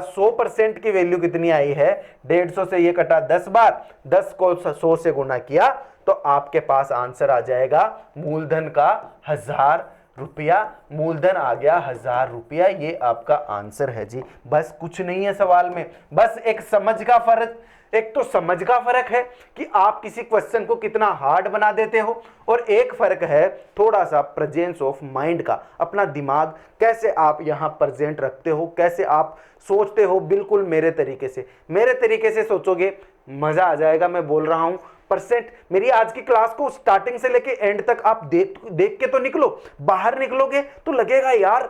100% की वैल्यू कितनी आई है, 150 से ये कटा 10 बार, 10 को 100 से गुणा किया तो आपके पास आंसर आ जाएगा मूलधन का 1000 रुपया। मूलधन आ गया 1000 रुपया, ये आपका आंसर है जी। बस कुछ नहीं है सवाल में, बस एक समझ का फर्क, एक तो समझ का फर्क है कि आप किसी क्वेश्चन को कितना हार्ड बना देते हो, और एक फर्क है थोड़ा सा प्रेजेंस ऑफ माइंड का, अपना दिमाग कैसे आप यहां प्रेजेंट रखते हो, कैसे आप सोचते हो। बिल्कुल मेरे तरीके से सोचोगे, मजा आ जाएगा। मैं बोल रहा हूं परसेंट, मेरी आज की क्लास को स्टार्टिंग से लेके एंड तक आप देख के तो निकलो, बाहर निकलोगे तो लगेगा यार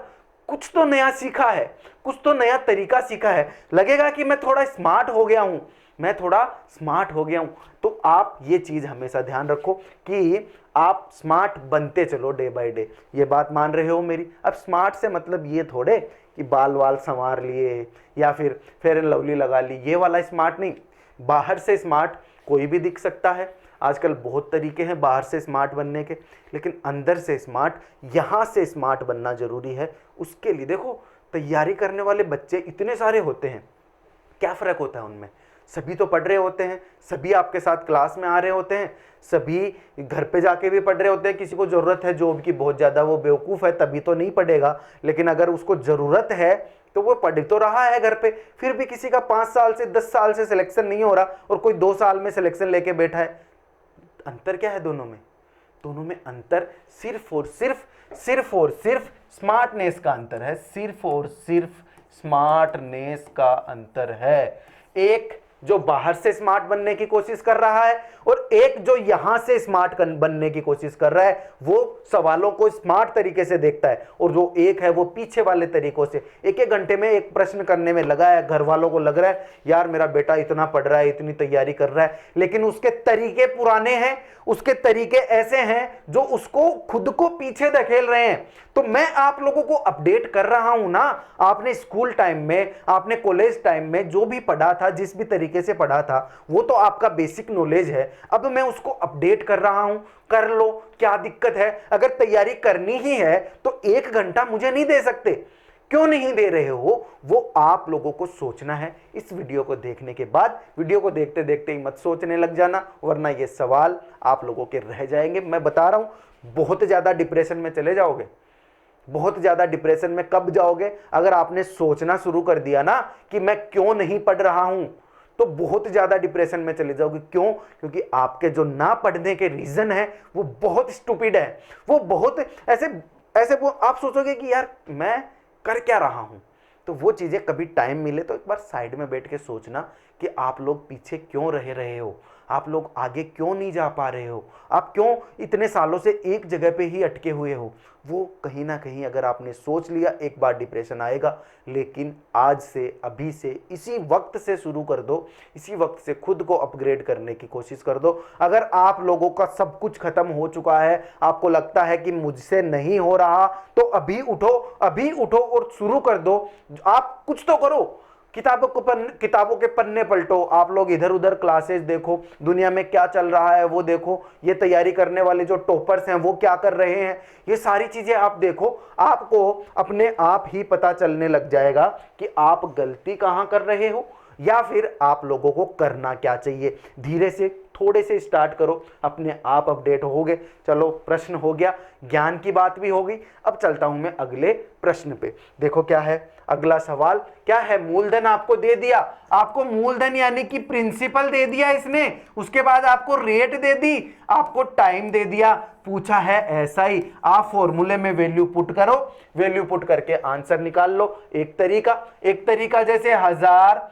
कुछ तो नया सीखा है, कुछ तो नया तरीका सीखा है, लगेगा कि मैं थोड़ा स्मार्ट हो गया हूं, मैं थोड़ा स्मार्ट हो गया हूं। तो आप ये चीज हमेशा ध्यान रखो कि आप स्मार्ट बनते चलो डे बाय डे। ये बात मान रहे हो मेरी? अब स्मार्ट से मतलब ये थोड़े कि बाल वाल संवार लिए या फिर फेयर एंड लवली लगा ली, ये वाला स्मार्ट नहीं। बाहर से स्मार्ट कोई भी दिख सकता है, आजकल बहुत तरीके हैं बाहर से स्मार्ट बनने के, लेकिन अंदर से स्मार्ट, यहाँ से स्मार्ट बनना जरूरी है। उसके लिए देखो, तैयारी करने वाले बच्चे इतने सारे होते हैं, क्या फ़र्क होता है उनमें? सभी तो पढ़ रहे होते हैं, सभी आपके साथ क्लास में आ रहे होते हैं, सभी घर पे जाके भी पढ़ रहे होते हैं। किसी को ज़रूरत है जॉब की बहुत ज़्यादा, वो बेवकूफ़ है तभी तो नहीं पढ़ेगा, लेकिन अगर उसको ज़रूरत है तो वो पढ़ तो रहा है घर पे। फिर भी किसी का 5 साल से 10 साल से सिलेक्शन नहीं हो रहा और कोई 2 साल में सिलेक्शन लेके बैठा है। अंतर क्या है दोनों में? दोनों में अंतर सिर्फ और सिर्फ स्मार्टनेस का अंतर है, सिर्फ और सिर्फ स्मार्टनेस का अंतर है। एक जो बाहर से स्मार्ट बनने की कोशिश कर रहा है और एक जो यहां से स्मार्ट बनने की कोशिश कर रहा है, वो सवालों को स्मार्ट तरीके से देखता है, और जो एक है वो पीछे वाले तरीकों से एक एक घंटे में एक प्रश्न करने में लगा है। घर वालों को लग रहा है यार मेरा बेटा इतना पढ़ रहा है, इतनी तैयारी कर रहा है, लेकिन उसके तरीके पुराने हैं, उसके तरीके ऐसे हैं जो उसको खुद को पीछे धकेल रहे हैं। तो मैं आप लोगों को अपडेट कर रहा हूं ना। आपने स्कूल टाइम में, आपने कॉलेज टाइम में जो भी पढ़ा था, जिस भी तरीके से पढ़ा था, वो तो आपका बेसिक नॉलेज है। अब मैं उसको अपडेट कर रहा हूं, कर लो, क्या दिक्कत है? अगर तैयारी करनी ही है तो 1 घंटा मुझे नहीं दे सकते। क्यों नहीं दे रहे हो, वो आप लोगों को सोचना है। इस वीडियो को देखने के बाद, वीडियो को देखते देखते ही मत सोचने लग जाना, वरना ये सवाल आप लोगों के रह जाएंगे। मैं बता रहा हूं, बहुत ज्यादा डिप्रेशन में चले जाओगे। बहुत ज्यादा डिप्रेशन में कब जाओगे? अगर आपने सोचना शुरू कर दिया ना कि मैं क्यों नहीं पढ़ रहा हूं, तो बहुत ज्यादा डिप्रेशन में चले जाओगे। क्यों? क्योंकि आपके जो ना पढ़ने के रीजन है वो बहुत स्टूपिड है, वो बहुत ऐसे वो आप सोचोगे कि यार मैं कर क्या रहा हूं। तो वो चीजें कभी टाइम मिले तो एक बार साइड में बैठ के सोचना कि आप लोग पीछे क्यों रहे हो, आप लोग आगे क्यों नहीं जा पा रहे हो, आप क्यों इतने सालों से एक जगह पे ही अटके हुए हो। वो कहीं ना कहीं अगर आपने सोच लिया, एक बार डिप्रेशन आएगा। लेकिन आज से, अभी से, इसी वक्त से शुरू कर दो, इसी वक्त से खुद को अपग्रेड करने की कोशिश कर दो। अगर आप लोगों का सब कुछ खत्म हो चुका है, आपको लगता है कि मुझसे नहीं हो रहा, तो अभी उठो और शुरू कर दो। आप कुछ तो करो, किताबों के पन्ने पलटो, आप लोग इधर उधर क्लासेस देखो, दुनिया में क्या चल रहा है वो देखो, ये तैयारी करने वाले जो टॉपर्स हैं वो क्या कर रहे हैं, ये सारी चीजें आप देखो। आपको अपने आप ही पता चलने लग जाएगा कि आप गलती कहां कर रहे हो या फिर आप लोगों को करना क्या चाहिए। धीरे से थोड़े से स्टार्ट करो, अपने आप अपडेट होगे। चलो प्रश्न हो गया, ज्ञान की बात भी होगी। अब चलता हूं मैं अगले प्रश्न पे। देखो क्या है अगला सवाल, क्या है, मूलधन आपको दे दिया, आपको मूलधन यानी कि प्रिंसिपल दे दिया इसने, उसके बाद आपको रेट दे दी, आपको टाइम दे दिया, पूछा है ऐसा ही आप फॉर्मूले में वैल्यू पुट करो, वैल्यू पुट करके आंसर निकाल लो। एक तरीका जैसे 1000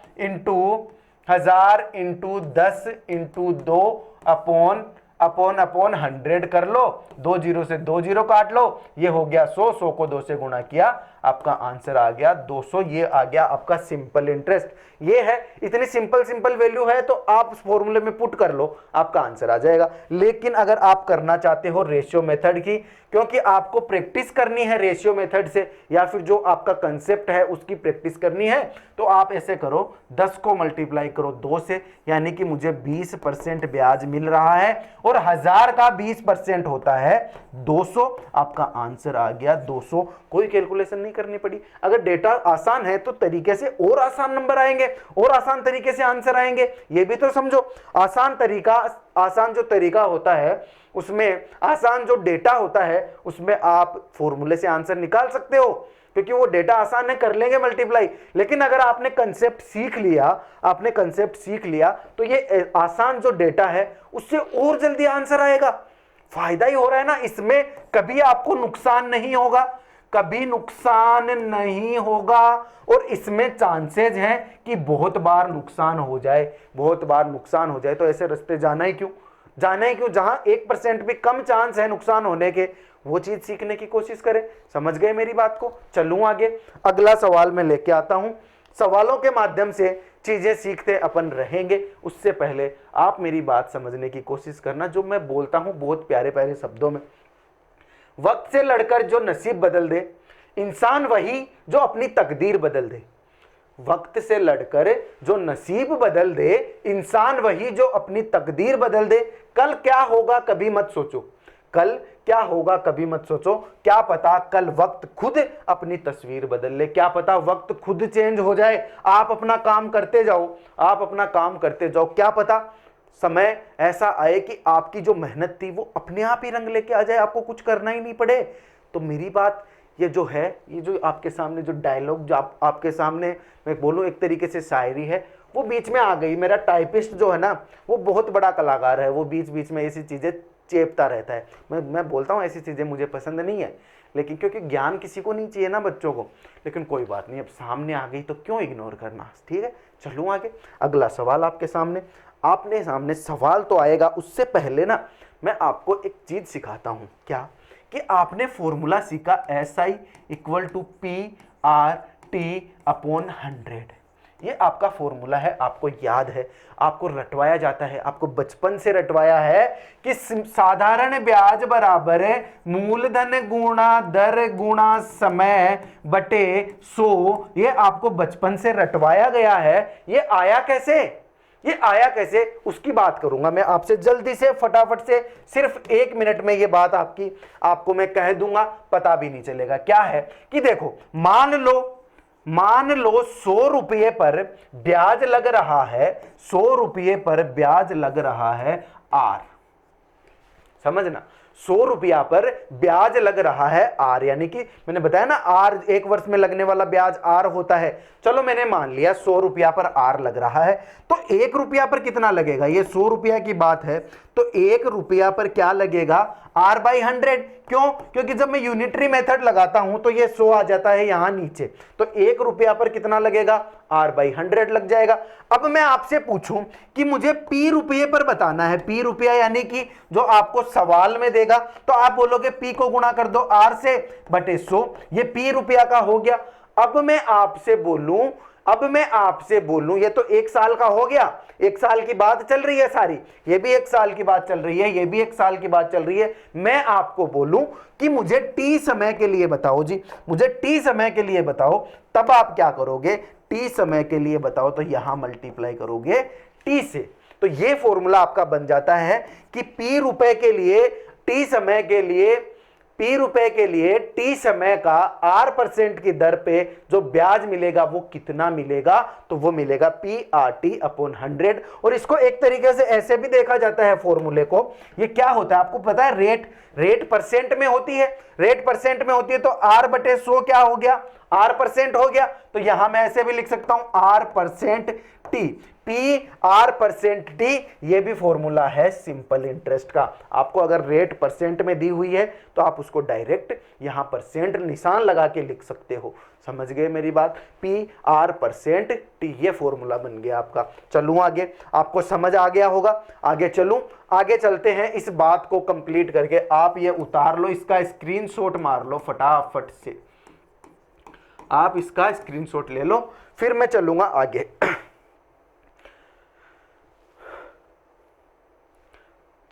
इंटू 10 इंटू 2 अपॉन 100 कर लो, 2 जीरो से 2 जीरो काट लो, ये हो गया 100 को 2 से गुणा किया, आपका आंसर आ गया 200। ये आ गया आपका सिंपल इंटरेस्ट। ये है, इतनी सिंपल वैल्यू है तो आप फॉर्मूले में पुट कर लो, आपका आंसर आ जाएगा। लेकिन अगर आप करना चाहते हो रेशियो मेथड की, क्योंकि आपको प्रैक्टिस करनी है रेशियो मेथड से, या फिर जो आपका कंसेप्ट है उसकी प्रैक्टिस करनी है, तो आप ऐसे करो 10 को मल्टीप्लाई करो 2 से, यानी कि मुझे 20% ब्याज मिल रहा है और 1000 का 20% होता है 200। आपका आंसर आ गया 200। कोई कैलकुलेशन नहीं करनी पड़ी। अगर डेटा आसान है तो तरीके से और आसान नंबर आएंगे और आसान तरीके से आंसर आएंगे, ये भी तो समझो। आसान जो तरीका होता है उसमें, आसान जो डेटा होता है उसमें आप फॉर्मूले से आंसर निकाल सकते हो, क्योंकि वो डेटा आसान है, कर लेंगे मल्टीप्लाई। लेकिन अगर आपने कंसेप्ट सीख लिया तो ये आसान जो डेटा है उससे और जल्दी आंसर आएगा। फायदा ही हो रहा है ना इसमें, कभी आपको नुकसान नहीं होगा, और इसमें चांसेस हैं कि बहुत बार नुकसान हो जाए। तो ऐसे रास्ते जाना ही क्यों, जहां 1% भी कम चांस है नुकसान होने के, वो चीज सीखने की कोशिश करें। समझ गए मेरी बात को? चलूं आगे, अगला सवाल मैं लेके आता हूं। सवालों के माध्यम से चीजें सीखते अपन रहेंगे। उससे पहले आप मेरी बात समझने की कोशिश करना। जो मैं बोलता हूं बहुत प्यारे प्यारे शब्दों में, वक्त से लड़कर जो नसीब बदल दे, इंसान वही जो अपनी तकदीर बदल दे। वक्त से लड़कर जो नसीब बदल दे, इंसान वही जो अपनी तकदीर बदल दे। कल क्या होगा कभी मत सोचो, क्या पता कल वक्त खुद अपनी तस्वीर बदल ले, क्या पता वक्त खुद चेंज हो जाए। आप अपना काम करते जाओ, क्या पता समय ऐसा आए कि आपकी जो मेहनत थी वो अपने आप ही रंग लेके आ जाए, आपको कुछ करना ही नहीं पड़े। तो मेरी बात ये जो आपके सामने जो डायलॉग, जो आपके सामने मैं बोलूं एक तरीके से शायरी है, वो बीच में आ गई। मेरा टाइपिस्ट जो है ना, वो बहुत बड़ा कलाकार है, वो बीच बीच में ऐसी चीजें चेपता रहता है। मैं बोलता हूँ ऐसी चीजें मुझे पसंद नहीं है, लेकिन क्योंकि ज्ञान किसी को नहीं चाहिए ना, बच्चों को। लेकिन कोई बात नहीं, अब सामने आ गई तो क्यों इग्नोर करना, ठीक है। चलूँ आगे, अगला सवाल आपके सामने सवाल तो आएगा। उससे पहले ना मैं आपको एक चीज सिखाता हूं, क्या कि आपने फॉर्मूला सीखा SI = PR/T/100। ये आपका फॉर्मूला है, आपको याद है, आपको रटवाया जाता है, आपको बचपन से रटवाया है कि साधारण ब्याज बराबर मूलधन गुणा दर गुणा समय बटे 100। ये आपको बचपन से रटवाया गया है। ये आया कैसे उसकी बात करूंगा मैं आपसे जल्दी से, फटाफट से। सिर्फ 1 मिनट में ये बात आपको मैं कह दूंगा, पता भी नहीं चलेगा। क्या है कि देखो, मान लो 100 रुपये पर ब्याज लग रहा है, 100 रुपये पर ब्याज लग रहा है R। समझना, 100 रुपया पर ब्याज लग रहा है R, यानी कि मैंने बताया ना R 1 वर्ष में लगने वाला ब्याज R होता है। चलो मैंने मान लिया 100 रुपया पर R लग रहा है, तो 1 रुपया पर कितना लगेगा? ये 100 रुपया की बात है, तो 1 रुपया पर क्या लगेगा? R/100। क्यों? क्योंकि जब मैं यूनिटरी मेथड लगाता हूं तो ये 100 आ जाता है यहां नीचे, तो 1 रुपया पर कितना लगेगा? R/100 लग जाएगा। अब मैं आपसे पूछूं कि मुझे P रुपये पर बताना है, P रुपया यानी कि जो आपको सवाल में देगा, तो आप बोलोगे P को गुणा कर दो R से बटे 100, ये P रुपया का हो गया। अब मैं आपसे बोलूं, ये तो 1 साल का हो गया, 1 साल की बात चल रही है सारी, ये भी 1 साल की बात चल रही है, ये भी 1 साल की बात चल रही है। मैं आपको बोलूं कि मुझे T समय के लिए बताओ जी, मुझे T समय के लिए बताओ, तब आप क्या करोगे? T समय के लिए बताओ तो यहां मल्टीप्लाई करोगे T से, तो ये फॉर्मूला आपका बन जाता है कि P रुपए के लिए, T समय के लिए P रुपए के लिए T समय का R% की दर पे जो ब्याज मिलेगा वो कितना मिलेगा, तो वो मिलेगा PRT/100। और इसको एक तरीके से ऐसे भी देखा जाता है फॉर्मूले को, ये क्या होता है आपको पता है, रेट परसेंट में होती है, रेट परसेंट में होती है तो R/100 क्या हो गया, R% हो गया। तो यहां मैं ऐसे भी लिख सकता हूं R%T, PR%T, ये भी फॉर्मूला है सिंपल इंटरेस्ट का। आपको अगर रेट परसेंट में दी हुई है तो आप उसको डायरेक्ट यहां परसेंट निशान लगा के लिख सकते हो। समझ गए मेरी बात, PR%T, ये फॉर्मूला बन गया आपका। चलूं आगे, आपको समझ आ गया होगा, आगे चलूं, आगे चलते हैं। इस बात को कंप्लीट करके आप ये उतार लो, इसका स्क्रीनशॉट मार लो फटाफट से, आप इसका स्क्रीनशॉट ले लो, फिर मैं चलूंगा आगे।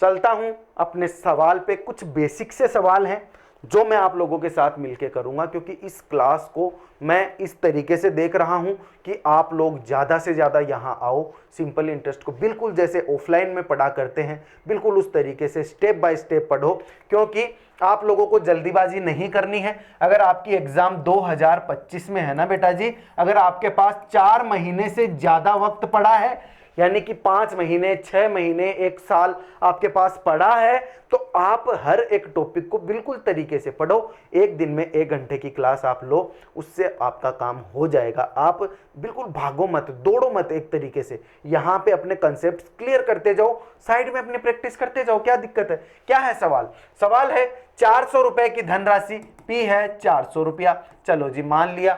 चलता हूं अपने सवाल पे। कुछ बेसिक से सवाल हैं जो मैं आप लोगों के साथ मिलकर करूंगा, क्योंकि इस क्लास को मैं इस तरीके से देख रहा हूं कि आप लोग ज़्यादा से ज़्यादा यहां आओ, सिंपल इंटरेस्ट को बिल्कुल जैसे ऑफलाइन में पढ़ा करते हैं बिल्कुल उस तरीके से स्टेप बाय स्टेप पढ़ो, क्योंकि आप लोगों को जल्दीबाजी नहीं करनी है। अगर आपकी एग्जाम 2025 में है ना बेटा जी, अगर आपके पास 4 महीने से ज़्यादा वक्त पड़ा है, यानी कि 5 महीने, 6 महीने, 1 साल आपके पास पड़ा है, तो आप हर एक टॉपिक को बिल्कुल तरीके से पढ़ो। एक दिन में 1 घंटे की क्लास आप लो, उससे आपका काम हो जाएगा। आप बिल्कुल भागो मत, दौड़ो मत, एक तरीके से यहाँ पे अपने कंसेप्ट क्लियर करते जाओ, साइड में अपनी प्रैक्टिस करते जाओ। क्या दिक्कत है, क्या है सवाल, सवाल है 400 रुपए की धनराशि, P है 400 रुपया, चलो जी मान लिया।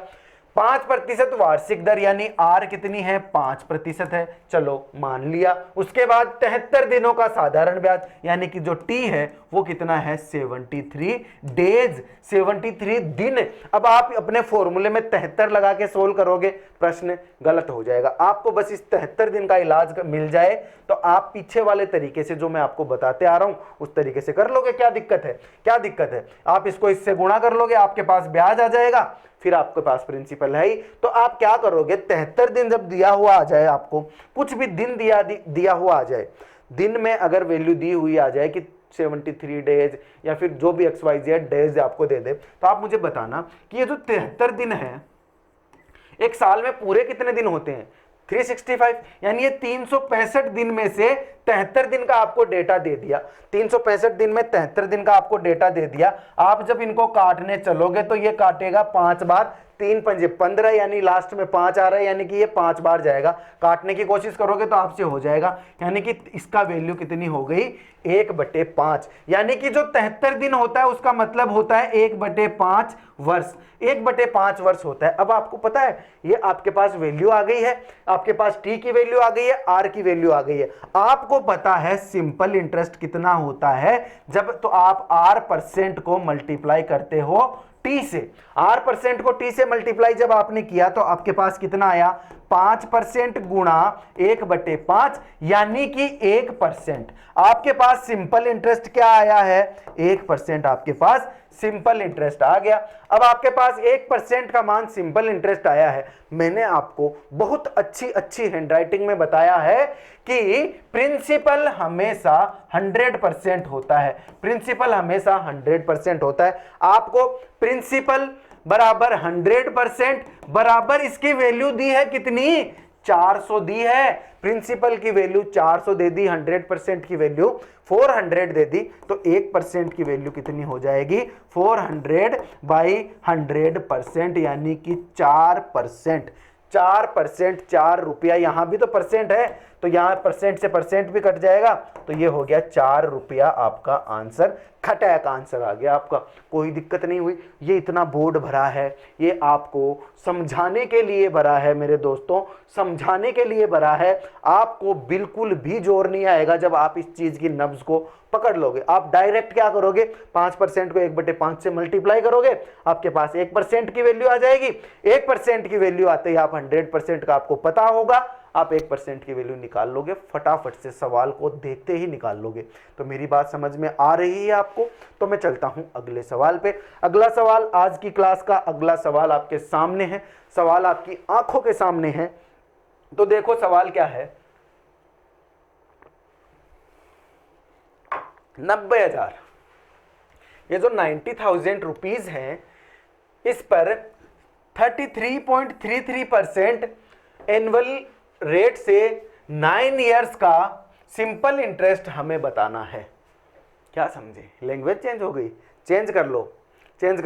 5% वार्षिक दर यानी R कितनी है, 5% है, चलो मान लिया। उसके बाद 73 दिनों का साधारण ब्याज यानी कि जो T है वो कितना है, 73 डेज, 73 दिन। अब आप अपने फॉर्मूले में 73 लगा के सोल्व करोगे, प्रश्न गलत हो जाएगा। आपको बस इस 73 दिन का इलाज मिल जाए तो आप पीछे वाले तरीके से जो मैं आपको बताते आ रहा हूं उस तरीके से कर लोगे। क्या दिक्कत है, क्या दिक्कत है, आप इसको इससे गुणा कर लोगे, आपके पास ब्याज आ जाएगा, फिर आपके पास प्रिंसिपल है ही। तो आप क्या करोगे, 73 दिन जब दिया हुआ आ जाए, आपको कुछ भी दिन दिया हुआ आ जाए, दिन में अगर वैल्यू दी हुई आ जाए कि 73 डेज या फिर जो भी XYZ डेज आपको दे दे, तो आप मुझे बताना कि ये जो 73 दिन है, एक साल में पूरे कितने दिन होते हैं, 365, यानी ये 365 दिन में से 73 दिन का आपको डेटा दे दिया। 365 दिन में 73 दिन का आपको डेटा दे दिया। आप जब इनको काटने चलोगे तो ये काटेगा 5 बार, 3 पंजे 15, यानी लास्ट में 5 आ रहा है, यानी कि ये 5 बार जाएगा। काटने की कोशिश करोगे तो आपसे हो जाएगा, यानी कि इसका वैल्यू कितनी हो गई, 1/5, यानी कि जो 73 दिन होता है उसका मतलब होता है 1/5 वर्ष, 1/5 वर्ष होता है। अब आपको पता है ये आपके पास वैल्यू आ गई है, आपके पास T की वैल्यू आ गई है, R की वैल्यू आ गई है। आपको पता है सिंपल इंटरेस्ट कितना होता है, जब तो आप R% को मल्टीप्लाई करते हो T से, R% को T से मल्टीप्लाई जब आपने किया तो आपके पास कितना आया, 5% गुणा 1/5, यानी कि 1%। आपके पास सिंपल इंटरेस्ट क्या आया है, 1% आपके पास सिंपल इंटरेस्ट आ गया। अब आपके पास 1% का मान सिंपल इंटरेस्ट आया है। मैंने आपको बहुत अच्छी हैंडराइटिंग में बताया है कि प्रिंसिपल हमेशा 100% होता है, प्रिंसिपल हमेशा 100% होता है। आपको प्रिंसिपल बराबर 100% बराबर इसकी वैल्यू दी है कितनी, 400 दी है। प्रिंसिपल की वैल्यू 400 दे दी, 100% की वैल्यू 400 दे दी, तो 1% की वैल्यू कितनी हो जाएगी, 400/100%, यानी कि 4%। 4%, 4 रुपया, यहां भी तो परसेंट है तो यहां परसेंट से परसेंट भी कट जाएगा, तो ये हो गया 4 रुपया आपका आंसर, खटैक आंसर आ गया आपका। कोई दिक्कत नहीं हुई। ये इतना बोर्ड भरा है, ये आपको समझाने के लिए भरा है मेरे दोस्तों, समझाने के लिए भरा है। आपको बिल्कुल भी जोर नहीं आएगा जब आप इस चीज की नब्ज को पकड़ लोगे। आप डायरेक्ट क्या करोगे, 5% को 1/5 से मल्टीप्लाई करोगे, आपके पास 1% की वैल्यू आ जाएगी। 1% की वैल्यू आते ही आप 100% का आपको पता होगा, आप 1% की वैल्यू निकाल लोगे, फटाफट से सवाल को देखते ही निकाल लोगे। तो मेरी बात समझ में आ रही है आपको, तो मैं चलता हूं अगले सवाल पे। अगला सवाल, आज की क्लास का अगला सवाल आपके सामने है, सवाल आपकी आंखों के सामने है। तो देखो सवाल क्या है, 90,000 ये जो 90,000 रुपीज़ हैं, इस पर 33.33% एनुअल रेट से 9 इयर्स का सिंपल इंटरेस्ट हमें बताना है। क्या समझे? लैंग्वेज चेंज हो गई, चेंज कर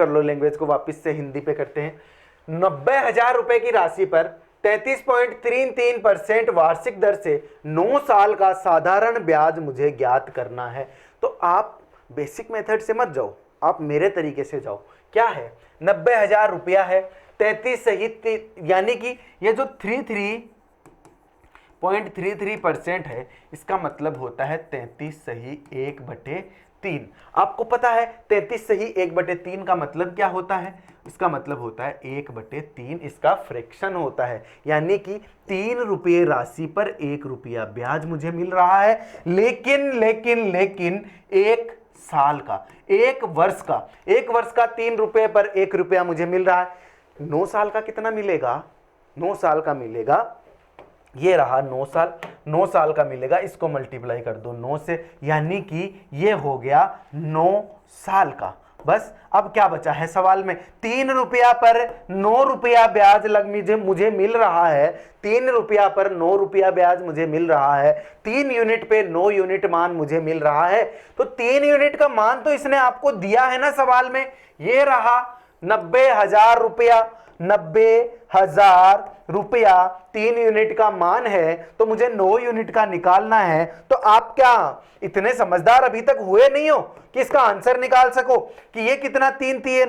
लो लैंग्वेज को, वापस से हिंदी पे करते हैं। 90,000 रुपए की राशि पर 33.33% वार्षिक दर से 9 साल का साधारण ब्याज मुझे ज्ञात करना है। तो आप बेसिक मेथड से मत जाओ, आप मेरे तरीके से जाओ। क्या है? 90,000 रुपया है, 33 सहित, यानी कि ये जो 33.33% है, इसका मतलब होता है 33 सही 1/3। आपको पता है 33 सही 1/3 का मतलब क्या होता है? इसका मतलब होता है 1/3 इसका फ्रैक्शन होता है, यानी कि 3 रुपये राशि पर 1 रुपया ब्याज मुझे मिल रहा है। लेकिन 1 साल का, 1 वर्ष का 3 रुपये पर 1 रुपया मुझे मिल रहा है। 9 साल का कितना मिलेगा? 9 साल का मिलेगा, ये रहा 9 साल का मिलेगा, इसको मल्टीप्लाई कर दो 9 से, यानी कि ये हो गया 9 साल का। बस अब क्या बचा है सवाल में? 3 रुपया पर 9 रुपया ब्याज मुझे मिल रहा है। 3 रुपया पर 9 रुपया ब्याज मुझे मिल रहा है। 3 यूनिट पे 9 यूनिट मान मुझे मिल रहा है। तो 3 यूनिट का मान तो इसने आपको दिया है ना सवाल में, ये रहा 90,000 रुपया। 90,000 रुपया 3 यूनिट का मान है, तो मुझे 9 यूनिट का निकालना है। तो आप क्या इतने समझदार अभी तक हुए नहीं हो कि इसका आंसर निकाल सको कि ये कितना? 3 तिये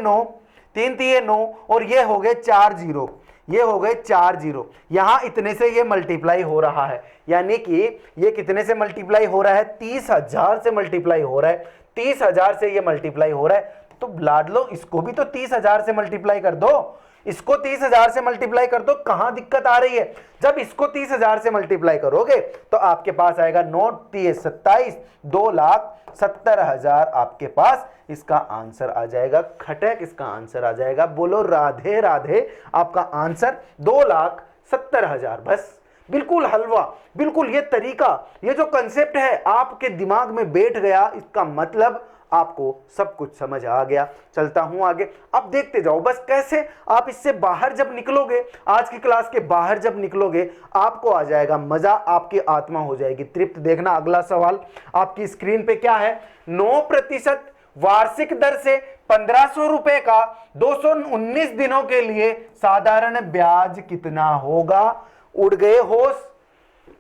9 और ये हो गए 4 जीरो, ये हो गए 4 जीरो। यहां इतने से ये मल्टीप्लाई हो रहा है, यानी कि ये कितने से मल्टीप्लाई हो रहा है? 30,000 से मल्टीप्लाई हो रहा है। 30,000 से ये मल्टीप्लाई हो रहा है, तो लाडलो इसको भी तो 30,000 से मल्टीप्लाई कर दो, इसको 30,000 से मल्टीप्लाई कर दो। कहां दिक्कत आ रही है? जब इसको 30,000 से मल्टीप्लाई करोगे तो आपके पास आएगा 9 तिये 27, 2,70,000 आपके पास इसका आंसर आ जाएगा। खटक इसका आंसर आ जाएगा। बोलो राधे राधे। आपका आंसर 2,70,000। बस बिल्कुल हलवा, बिल्कुल ये तरीका, ये जो कंसेप्ट है आपके दिमाग में बैठ गया, इसका मतलब आपको सब कुछ समझ आ गया। चलता हूं आगे, अब देखते जाओ बस कैसे आप इससे बाहर जब निकलोगे, आज की क्लास के बाहर जब निकलोगे, आपको आ जाएगा मजा, आपकी आत्मा हो जाएगी तृप्त। देखना अगला सवाल आपकी स्क्रीन पे क्या है? 9% वार्षिक दर से 1,500 रुपए का 219 दिनों के लिए साधारण ब्याज कितना होगा? उड़ गए होश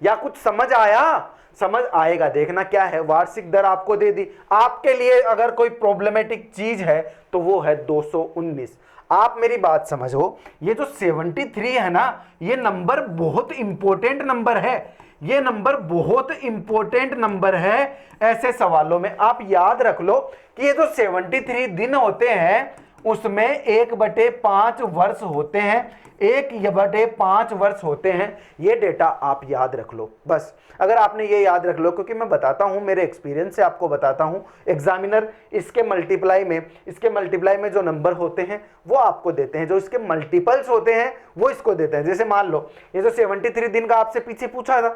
या कुछ समझ आया? समझ आएगा। देखना क्या है, वार्षिक दर आपको दे दी। आपके लिए अगर कोई प्रॉब्लमेटिक चीज है तो वो है 219। आप मेरी बात समझो, ये जो 73 है ना, ये नंबर बहुत इंपॉर्टेंट नंबर है। ये नंबर बहुत इंपॉर्टेंट नंबर है। ऐसे सवालों में आप याद रख लो कि ये जो 73 दिन होते हैं उसमें 1/5 वर्ष होते हैं, 1/5 वर्ष होते हैं। ये डेटा आप याद रख लो। बस अगर आपने ये याद रख लो, क्योंकि मैं बताता हूं, मेरे एक्सपीरियंस से आपको बताता हूं, एग्जामिनर इसके मल्टीप्लाई में जो नंबर होते हैं वो आपको देते हैं, जो इसके मल्टीपल्स होते हैं वो इसको देते हैं। जैसे मान लो ये जो 73 दिन का आपसे पीछे पूछा था,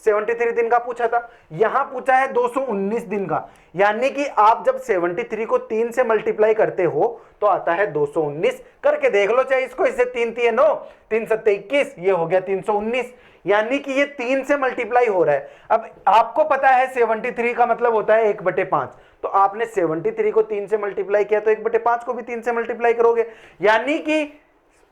73 दिन का पूछा था, यहां पूछा है 219 दिन का, यानी कि आप जब 73 को 3 से मल्टीप्लाई करते हो तो आता है 219। करके देख लो चाहे इसको, इससे 3 तिये 9, 3 सत्ते 21, ये हो गया 319, यानी कि ये 3 से मल्टीप्लाई हो रहा है। अब आपको पता है 73 का मतलब होता है 1/5, तो आपने 73 को 3 से मल्टीप्लाई किया तो 1/5 को भी 3 से मल्टीप्लाई करोगे, यानी कि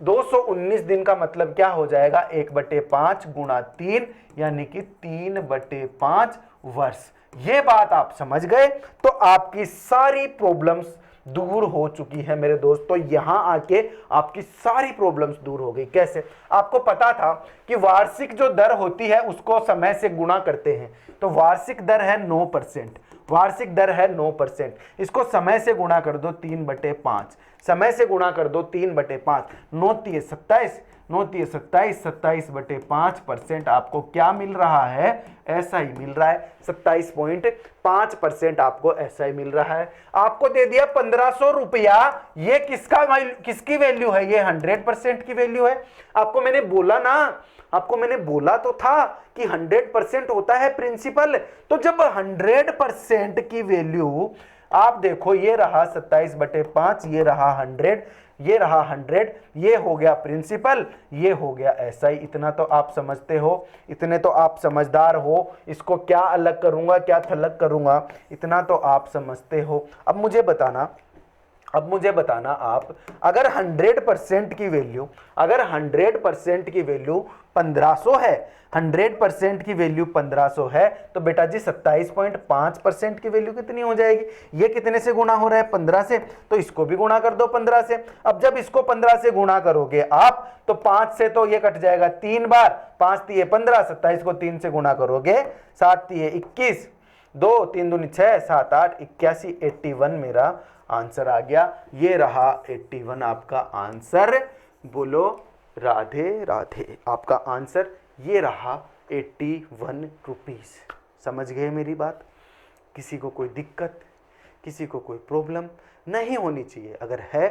219 दिन का मतलब क्या हो जाएगा? 1/5 गुणा 3, यानी कि 3/5 वर्ष। ये बात आप समझ गए तो आपकी सारी प्रॉब्लम्स दूर हो चुकी है मेरे दोस्तों। यहां आके आपकी सारी प्रॉब्लम्स दूर हो गई। कैसे? आपको पता था कि वार्षिक जो दर होती है उसको समय से गुणा करते हैं, तो वार्षिक दर है 9%, वार्षिक दर है 9%। इसको समय से गुणा कर दो 3/5, समय से गुणा कर दो 3/5, 9 तिये 27, 9 तिये 27, 27/5% आपको क्या मिल रहा है? ऐसा ही मिल रहा है, 27.5% आपको ऐसा ही मिल रहा है। आपको दे दिया 1,500 रुपया, ये किसकी वैल्यू है? ये 100% की वैल्यू है। आपको मैंने बोला ना, आपको मैंने बोला तो था कि 100% होता है प्रिंसिपल। तो जब 100% की वैल्यू आप देखो ये रहा 27/5, ये रहा 100, ये रहा 100, ये हो गया प्रिंसिपल, ये हो गया एसआई। इतना तो आप समझते हो, इतने तो आप समझदार हो। इसको क्या अलग करूंगा, क्या थलग करूंगा, इतना तो आप समझते हो। अब मुझे बताना आप, अगर 100% की वैल्यू, अगर 100% की वैल्यू 1500 है, 100% की वैल्यू 1500 है, तो बेटा जी 27.5% की वैल्यू कितनी हो जाएगी? ये कितने से गुणा हो रहा है? 15 से, तो इसको भी गुणा कर दो 15 से। अब जब इसको 15 से गुणा करोगे आप, तो 5 से तो ये कट जाएगा 3 बार, 5 तिये 15, 27 को 3 से गुणा करोगे 7 तिये 21, 2 3 दूनी 6, 7 8 81, 81 मेरा आंसर आ गया। ये रहा 81 आपका आंसर। बोलो राधे राधे। आपका आंसर ये रहा 81 रुपीस। समझ गए मेरी बात? किसी को कोई दिक्कत, किसी को कोई प्रॉब्लम नहीं होनी चाहिए। अगर है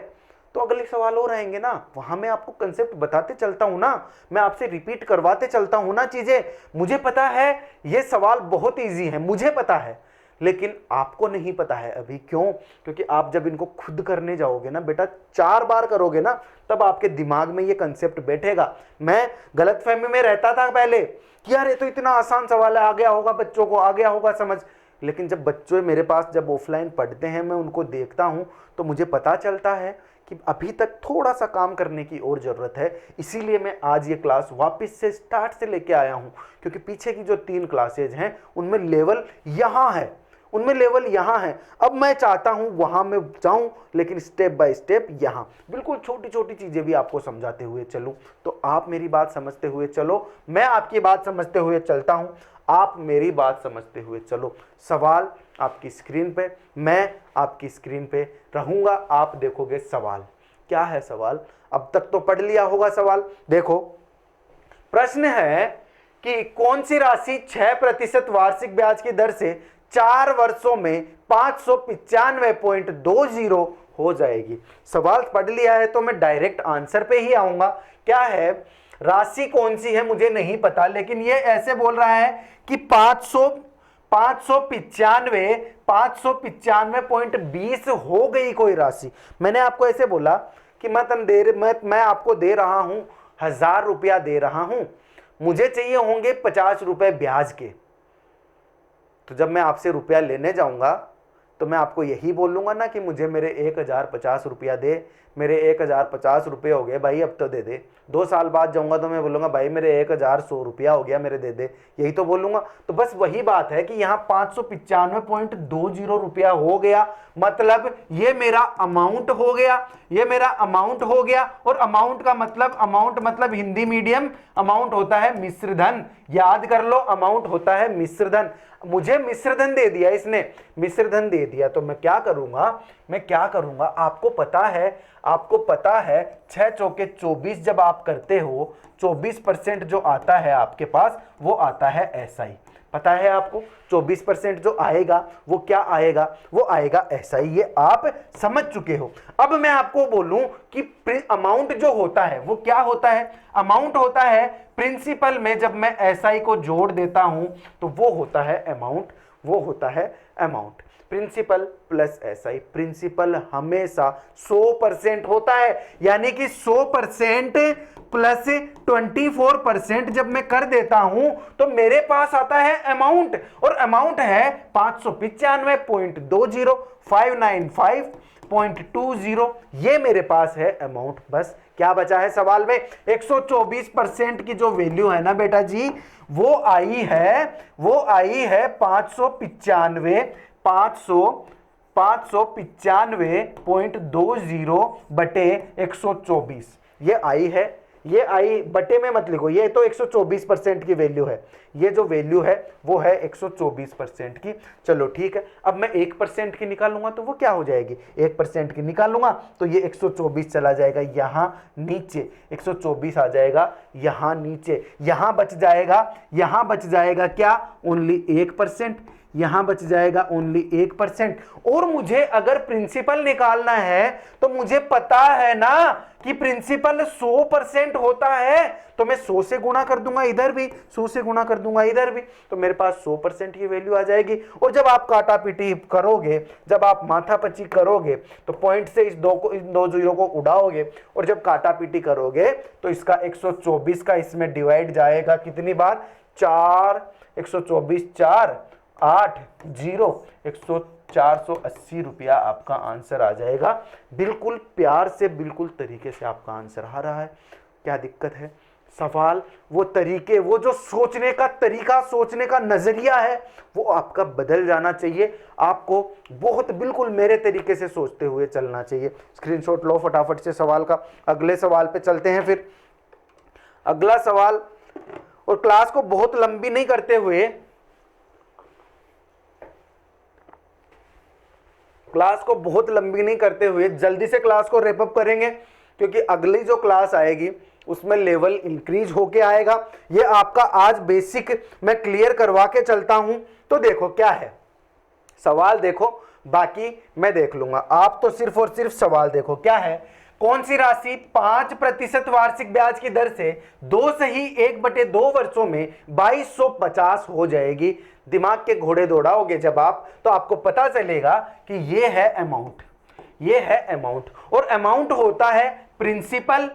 तो अगले सवाल और आएंगे ना, वहां मैं आपको कंसेप्ट बताते चलता हूं ना, मैं आपसे रिपीट करवाते चलता हूं ना चीजें। मुझे पता है ये सवाल बहुत इजी है, मुझे पता है, लेकिन आपको नहीं पता है अभी। क्यों? क्योंकि आप जब इनको खुद करने जाओगे ना बेटा, 4 बार करोगे ना, तब आपके दिमाग में ये कंसेप्ट बैठेगा। मैं गलतफहमी में रहता था पहले कि यार ये तो इतना आसान सवाल है, आ गया होगा बच्चों को, आ गया होगा समझ। लेकिन जब बच्चे मेरे पास जब ऑफलाइन पढ़ते हैं, मैं उनको देखता हूं, तो मुझे पता चलता है कि अभी तक थोड़ा सा काम करने की और ज़रूरत है। इसीलिए मैं आज ये क्लास वापस से स्टार्ट से लेके आया हूं, क्योंकि पीछे की जो 3 क्लासेज हैं उनमें लेवल यहाँ है, उनमें लेवल यहाँ है। अब मैं चाहता हूं वहां में जाऊं, लेकिन स्टेप बाय स्टेप यहाँ बिल्कुल छोटी छोटी चीज़ें भी आपको समझाते हुए चलूं। तो आप मेरी बात समझते हुए चलो, मैं आपकी बात समझते हुए चलता हूं, आप मेरी बात समझते हुए चलो। सवाल आपकी स्क्रीन पे, मैं आपकी स्क्रीन पे रहूंगा, आप देखोगे सवाल। क्या है सवाल? अब तक तो पढ़ लिया होगा सवाल। देखो प्रश्न है कि कौन सी राशि 6% वार्षिक ब्याज की दर से 4 वर्षों में 595.20 हो जाएगी। सवाल पढ़ लिया है तो मैं डायरेक्ट आंसर पे ही आऊंगा। क्या है? राशि कौन सी है मुझे नहीं पता, लेकिन ये ऐसे बोल रहा है कि 595.20 हो गई कोई राशि। मैंने आपको ऐसे बोला कि मैं आपको दे रहा हूं 1000 रुपया दे रहा हूं, मुझे चाहिए होंगे 50 रुपए ब्याज के। तो जब मैं आपसे रुपया लेने जाऊंगा तो मैं आपको यही बोलूंगा ना कि मुझे मेरे 1050 रुपया दे। मेरे 1050 रुपये हो गए भाई, अब तो दे दे। 2 साल बाद जाऊंगा तो मैं बोलूंगा भाई मेरे 1100 रुपया हो गया, मेरे दे दे, यही तो बोलूंगा। तो बस वही बात है कि यहाँ 595.20 रुपया हो गया, मतलब ये मेरा अमाउंट हो गया, ये मेरा अमाउंट हो गया। और अमाउंट का मतलब, अमाउंट मतलब हिंदी मीडियम अमाउंट होता है मिश्र धन। याद कर लो, अमाउंट होता है मिश्र धन। मुझे मिश्र धन दे दिया इसने, मिश्र धन दे दिया, तो मैं क्या करूंगा, आपको पता है 6 चौके 24 जब आप करते हो, 24% जो आता है आपके पास वो आता है एसआई। पता है आपको 24% जो आएगा वो क्या आएगा? वो आएगा एसआई। ये आप समझ चुके हो। अब मैं आपको बोलूं कि अमाउंट जो होता है वो क्या होता है? अमाउंट होता है प्रिंसिपल में जब मैं एसआई को जोड़ देता हूं तो वो होता है अमाउंट, वो होता है amount. Principal plus SI, principal हमेशा 100% होता है, यानी कि 100% प्लस 24% जब मैं कर देता हूं तो मेरे पास आता है अमाउंट, और अमाउंट है 595.20, 595.20, ये मेरे पास है अमाउंट। बस क्या बचा है सवाल में? 124% की जो वैल्यू है ना बेटा जी, वो आई है 595.20 बटे 124। ये आई है, ये आई बटे में मत लिखो, ये तो 124% की वैल्यू है, ये जो वैल्यू है वो है 124% की। चलो ठीक है, अब मैं 1% की निकालूंगा तो वो क्या हो जाएगी? 1% की निकालूंगा तो ये 124 चला जाएगा यहाँ नीचे, 124 आ जाएगा यहाँ नीचे, यहाँ बच जाएगा क्या? ओनली 1%। यहां बच जाएगा ओनली 1%। और मुझे अगर प्रिंसिपल निकालना है तो मुझे पता है ना कि प्रिंसिपल 100% होता है, तो मैं 100 से गुणा कर दूंगा इधर भी, 100 से गुणा कर दूंगा इधर भी, तो मेरे पास 100% की वैल्यू आ जाएगी। और जब आप काटा पीटी करोगे, जब आप माथापच्ची करोगे, तो पॉइंट से इस दो जीरो को उड़ाओगे, और जब काटा पीटी करोगे तो इसका 124 का इसमें डिवाइड जाएगा कितनी बार, 4, 124 4 8 0, 480 रुपया आपका आंसर आ जाएगा। बिल्कुल प्यार से, बिल्कुल तरीके से आपका आंसर आ रहा है। क्या दिक्कत है? सवाल, वो तरीके, वो जो सोचने का तरीका, सोचने का नजरिया है, वो आपका बदल जाना चाहिए। आपको बहुत बिल्कुल मेरे तरीके से सोचते हुए चलना चाहिए। स्क्रीनशॉट लो फटाफट से सवाल का। अगले सवाल पे चलते हैं। फिर अगला सवाल, और क्लास को बहुत लंबी नहीं करते हुए, क्लास को बहुत लंबी नहीं करते हुए जल्दी से क्लास को रेप अप करेंगे, क्योंकि अगली जो क्लास आएगी उसमें लेवल इंक्रीज होके आएगा। ये आपका आज बेसिक मैं क्लियर करवा के चलता हूं। तो देखो क्या है सवाल, देखो बाकी मैं देख लूंगा, आप तो सिर्फ और सिर्फ सवाल देखो। क्या है, कौन सी राशि 5% वार्षिक ब्याज की दर से 2/1/2 वर्षों में 2250 हो जाएगी। दिमाग के घोड़े दौड़ाओगे जब आप, तो आपको पता चलेगा कि ये है अमाउंट, ये है अमाउंट। और अमाउंट होता है प्रिंसिपल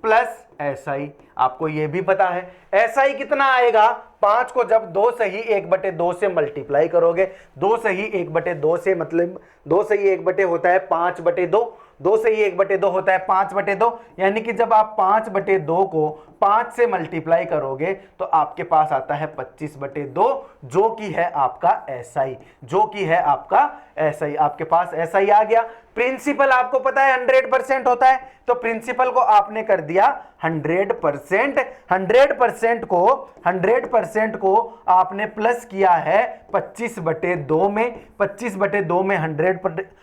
प्लस एसआई। आपको ये भी पता है एसआई कितना आएगा, 5 को जब 2/1/2 से मल्टीप्लाई करोगे, 2/1/2 से मतलब 2/1 होता है 5/2, 2/1/2 होता है 5/2, यानी कि जब आप 5/2 को 5 से मल्टीप्लाई करोगे तो आपके पास आता है 25/2, जो कि है आपका एसआई, जो कि है आपका एसआई। आपके पास एसआई आ गया। प्रिंसिपल आपको पता है 100% होता है, तो प्रिंसिपल को आपने कर दिया 100%। 100% को आपने प्लस किया है 25/2 में, 25/2 में 25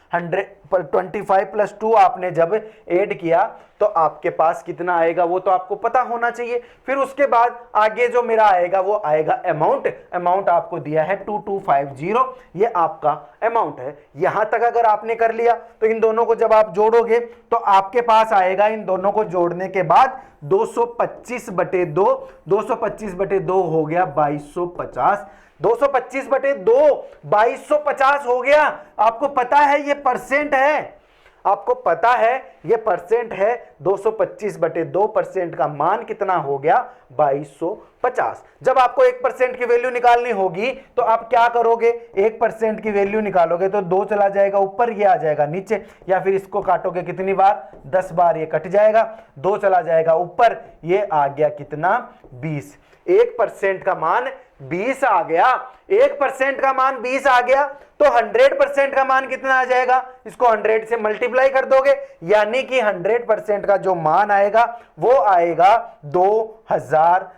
+ 2 आपने जब ऐड किया तो आपके पास कितना आएगा, वो तो आपको पता होना चाहिए। फिर उसके बाद आगे जो मेरा आएगा वो आएगा अमाउंट। अमाउंट आपको दिया है 2250, ये आपका अमाउंट है। यहां तक अगर आपने कर लिया तो इन दोनों को जब आप जोड़ोगे तो आपके पास आएगा, इन दोनों को जोड़ने के बाद 225/2, 225/2 हो गया 2250, 225/2 2250 हो गया। आपको पता है ये परसेंट है, आपको पता है ये परसेंट है। 225/2% का मान कितना हो गया, 2250। जब आपको 1% की वैल्यू निकालनी होगी तो आप क्या करोगे, 1% की वैल्यू निकालोगे तो 2 चला जाएगा ऊपर, ये आ जाएगा नीचे, या फिर इसको काटोगे कितनी बार, 10 बार, ये कट जाएगा, 2 चला जाएगा ऊपर, ये आ गया कितना, 20। 1% का मान 20 आ गया, 1% का मान 20 आ गया, तो 100% का मान कितना आ जाएगा, इसको 100 से मल्टीप्लाई कर दोगे, यानी कि 100% का जो मान आएगा वो आएगा 2000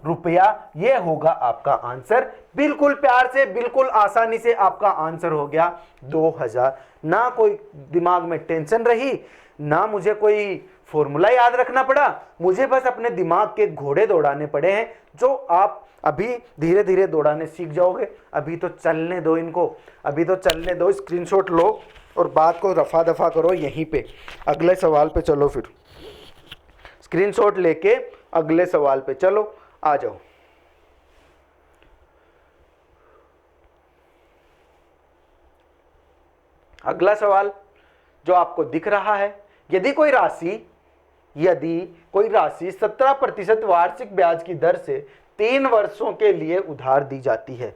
रुपया। ये होगा आपका आंसर। बिल्कुल प्यार से, बिल्कुल आसानी से आपका आंसर हो गया 2000। ना कोई दिमाग में टेंशन रही, ना मुझे कोई फॉर्मूला याद रखना पड़ा, मुझे बस अपने दिमाग के घोड़े दौड़ाने पड़े हैं, जो आप अभी धीरे धीरे दौड़ाने सीख जाओगे। अभी तो चलने दो इनको, अभी तो चलने दो। स्क्रीनशॉट लो और बात को रफा दफा करो यहीं पे। अगले सवाल पे चलो, फिर स्क्रीनशॉट लेके अगले सवाल पे चलो, आ जाओ। अगला सवाल जो आपको दिख रहा है, यदि कोई राशि 17% वार्षिक ब्याज की दर से 3 वर्षों के लिए उधार दी जाती है,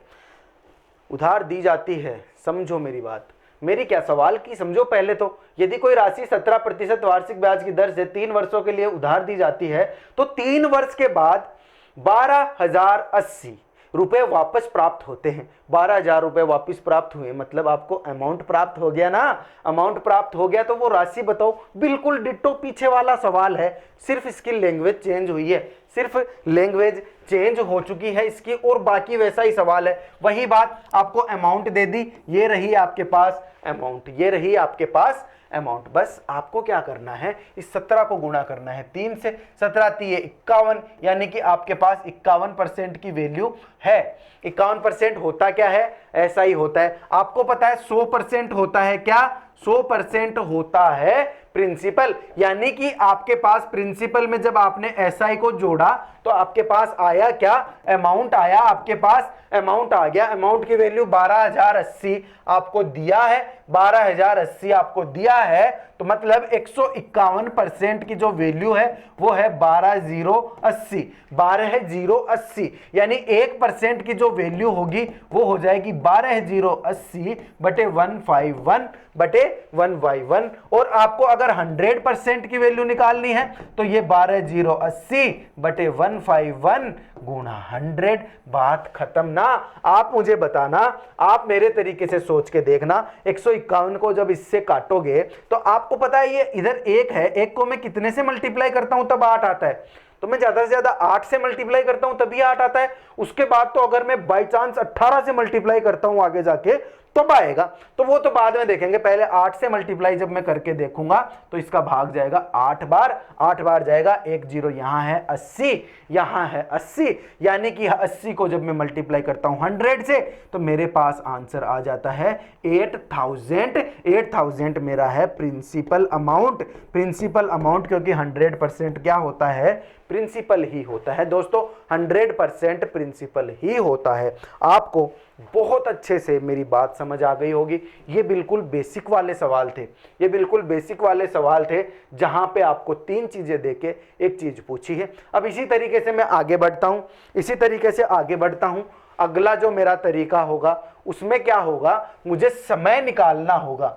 उधार दी जाती है, समझो मेरी बात, मेरी क्या सवाल की समझो पहले तो। यदि कोई राशि 17% वार्षिक ब्याज की दर से 3 वर्षों के लिए उधार दी जाती है तो 3 वर्ष के बाद 12,080 रुपए वापस प्राप्त होते हैं। 12,000 रुपए वापस प्राप्त हुए, मतलब आपको अमाउंट प्राप्त हो गया ना। अमाउंट प्राप्त हो गया तो वो राशि बताओ। बिल्कुल डिट्टो पीछे वाला सवाल है, सिर्फ इसकी लैंग्वेज चेंज हुई है, सिर्फ लैंग्वेज चेंज हो चुकी है इसकी, और बाकी वैसा ही सवाल है। वही बात, आपको अमाउंट दे दी, ये रही आपके पास अमाउंट, ये रही आपके पास अमाउंट। बस आपको क्या करना है, इस 17 को गुणा करना है 3 से। 17 3 51, यानी कि आपके पास 51% की वैल्यू है। 51% होता क्या है, ऐसा ही होता है। आपको पता है 100% होता है क्या, 100% होता है प्रिंसिपल। यानी कि आपके पास प्रिंसिपल में जब आपने एसआई को जोड़ा तो आपके पास आया क्या, अमाउंट आया, आपके पास अमाउंट आ गया। अमाउंट की वैल्यू 12,080 आपको दिया है, 12,080 आपको दिया है, तो मतलब 151% की जो वैल्यू है वो है 12,080। 12,080 यानी 1% की जो वैल्यू होगी वो हो जाएगी 12,080 बटे 151 बटे 1/1। और आपको अगर 100% की वैल्यू निकालनी है तो ये 12,080 बटे 151 गुणा 100। बात खत्म ना। आप मुझे बताना, आप मेरे तरीके से सोच के देखना, 151 को जब इससे काटोगे तो आपको पता है ये इधर 1 है, 1 को मैं कितने से मल्टीप्लाई करता हूं तब 8 आता है, तो मैं ज्यादा से ज्यादा 8 से मल्टीप्लाई करता हूं तभी 8 आता है। उसके बाद तो अगर मैं बाई चांस 18 से मल्टीप्लाई करता हूं आगे जाके तब आएगा, तो वो तो बाद में देखेंगे। पहले 8 से मल्टीप्लाई जब मैं करके देखूंगा तो इसका भाग जाएगा 8 बार, 8 बार जाएगा, 1 0 यहां है 80, यहां है 80, यानी कि 80 को जब मैं मल्टीप्लाई करता हूं 100 से तो मेरे पास आंसर आ जाता है 8,000। 8,000 मेरा है प्रिंसिपल अमाउंट। प्रिंसिपल अमाउंट, क्योंकि 100% क्या होता है, प्रिंसिपल ही होता है दोस्तों, 100% प्रिंसिपल ही होता है। आपको बहुत अच्छे से मेरी बात समझ आ गई होगी। ये बिल्कुल बेसिक वाले सवाल थे, ये बिल्कुल बेसिक वाले सवाल थे जहां पे आपको 3 चीजें देके एक चीज पूछी है। अब इसी तरीके से मैं आगे बढ़ता हूं, इसी तरीके से आगे बढ़ता हूं। अगला जो मेरा तरीका होगा उसमें क्या होगा, मुझे समय निकालना होगा,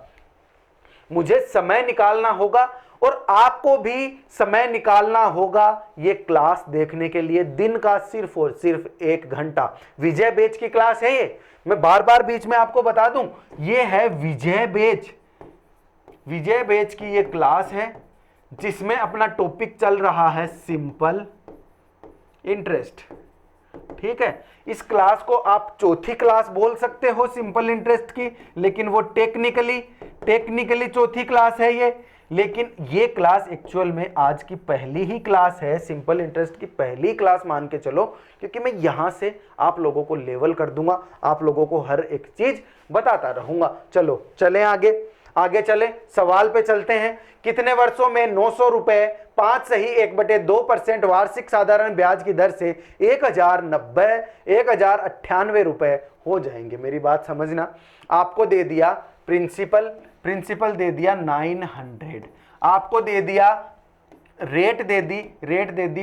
मुझे समय निकालना होगा और आपको भी समय निकालना होगा ये क्लास देखने के लिए। दिन का सिर्फ और सिर्फ 1 घंटा। विजय बैच की क्लास है ये, मैं बार बार बीच में आपको बता दूं, ये है विजय बैच। विजय बैच की ये क्लास है जिसमें अपना टॉपिक चल रहा है सिंपल इंटरेस्ट। ठीक है, इस क्लास को आप चौथी क्लास बोल सकते हो सिंपल इंटरेस्ट की, लेकिन वो टेक्निकली चौथी क्लास है ये, लेकिन ये क्लास एक्चुअल में आज की पहली ही क्लास है, सिंपल इंटरेस्ट की पहली क्लास मान के चलो, क्योंकि मैं यहां से आप लोगों को लेवल कर दूंगा, आप लोगों को हर एक चीज बताता रहूंगा। चलो चलें आगे चले, सवाल पे चलते हैं। कितने वर्षों में 900 रुपए 5 सही 1/2% वार्षिक साधारण ब्याज की दर से 1,098 रुपए हो जाएंगे। मेरी बात समझना, आपको दे दिया प्रिंसिपल दे दिया 900, आपको दे दिया रेट दे दी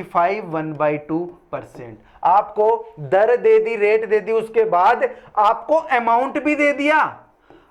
5/1/2%, आपको दर दे दी, रेट दे दी, उसके बाद आपको अमाउंट भी दे दिया,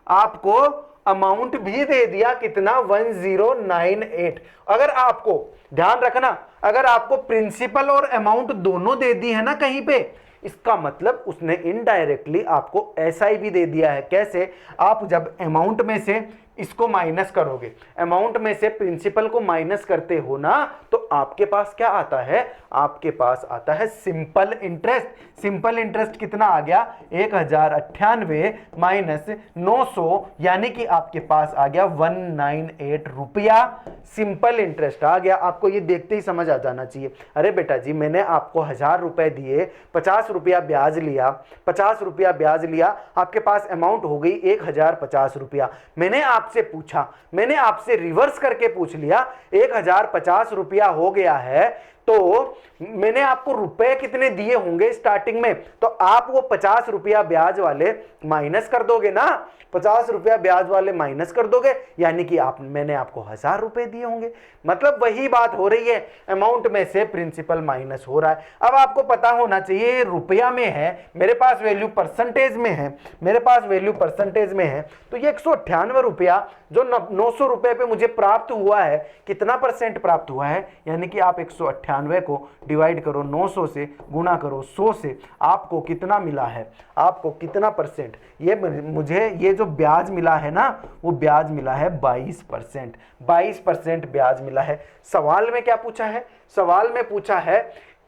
आपको अमाउंट भी दे दिया कितना, 1098। अगर आपको ध्यान रखना, अगर आपको प्रिंसिपल और अमाउंट दोनों दे दी है ना कहीं पे, इसका मतलब उसने इनडायरेक्टली आपको एसआई भी दे दिया है। कैसे, आप जब अमाउंट में से इसको माइनस करोगे, अमाउंट में से प्रिंसिपल को माइनस करते हो ना, तो आपके पास क्या आता है, आपके पास आता है सिंपल इंटरेस्ट। सिंपल इंटरेस्ट कितना आ गया, 1,098 माइनस 900, यानी कि आपके पास आ गया 198 रुपया सिंपल इंटरेस्ट आ गया। आपको ये देखते ही समझ आ जाना चाहिए, अरे बेटा जी मैंने आपको 1,000 रुपए दिए, 50 रुपया ब्याज लिया, 50 रुपया ब्याज लिया, आपके पास अमाउंट हो गई 1,050 रुपया। मैंने आपसे पूछा, मैंने आपसे रिवर्स करके पूछ लिया 1,050 रुपया हो गया है, तो मैंने आपको रुपए कितने दिए होंगे स्टार्टिंग में, तो आप वो 50 रुपया ब्याज वाले माइनस कर दोगे ना, 50 रुपया ब्याज वाले माइनस कर दोगे, यानी कि मैंने आपको 1,000 रुपए दिए होंगे। मतलब वही बात हो रही है, अमाउंट में से प्रिंसिपल माइनस हो रहा है। अब आपको पता होना चाहिए रुपया में है, मेरे पास वैल्यू परसेंटेज में है, मेरे पास वैल्यू परसेंटेज में है, तो ये 198 रुपया जो 900 रुपए पे मुझे प्राप्त हुआ है, कितना परसेंट प्राप्त हुआ है, यानी कि आप 198 को डिवाइड करो 900 से, गुणा करो 100 से, आपको कितना मिला है, आपको कितना परसेंट, ये मुझे ये जो ब्याज मिला है ना, वो ब्याज मिला है 22%। 22% ब्याज मिला है। सवाल में क्या पूछा है, सवाल में पूछा है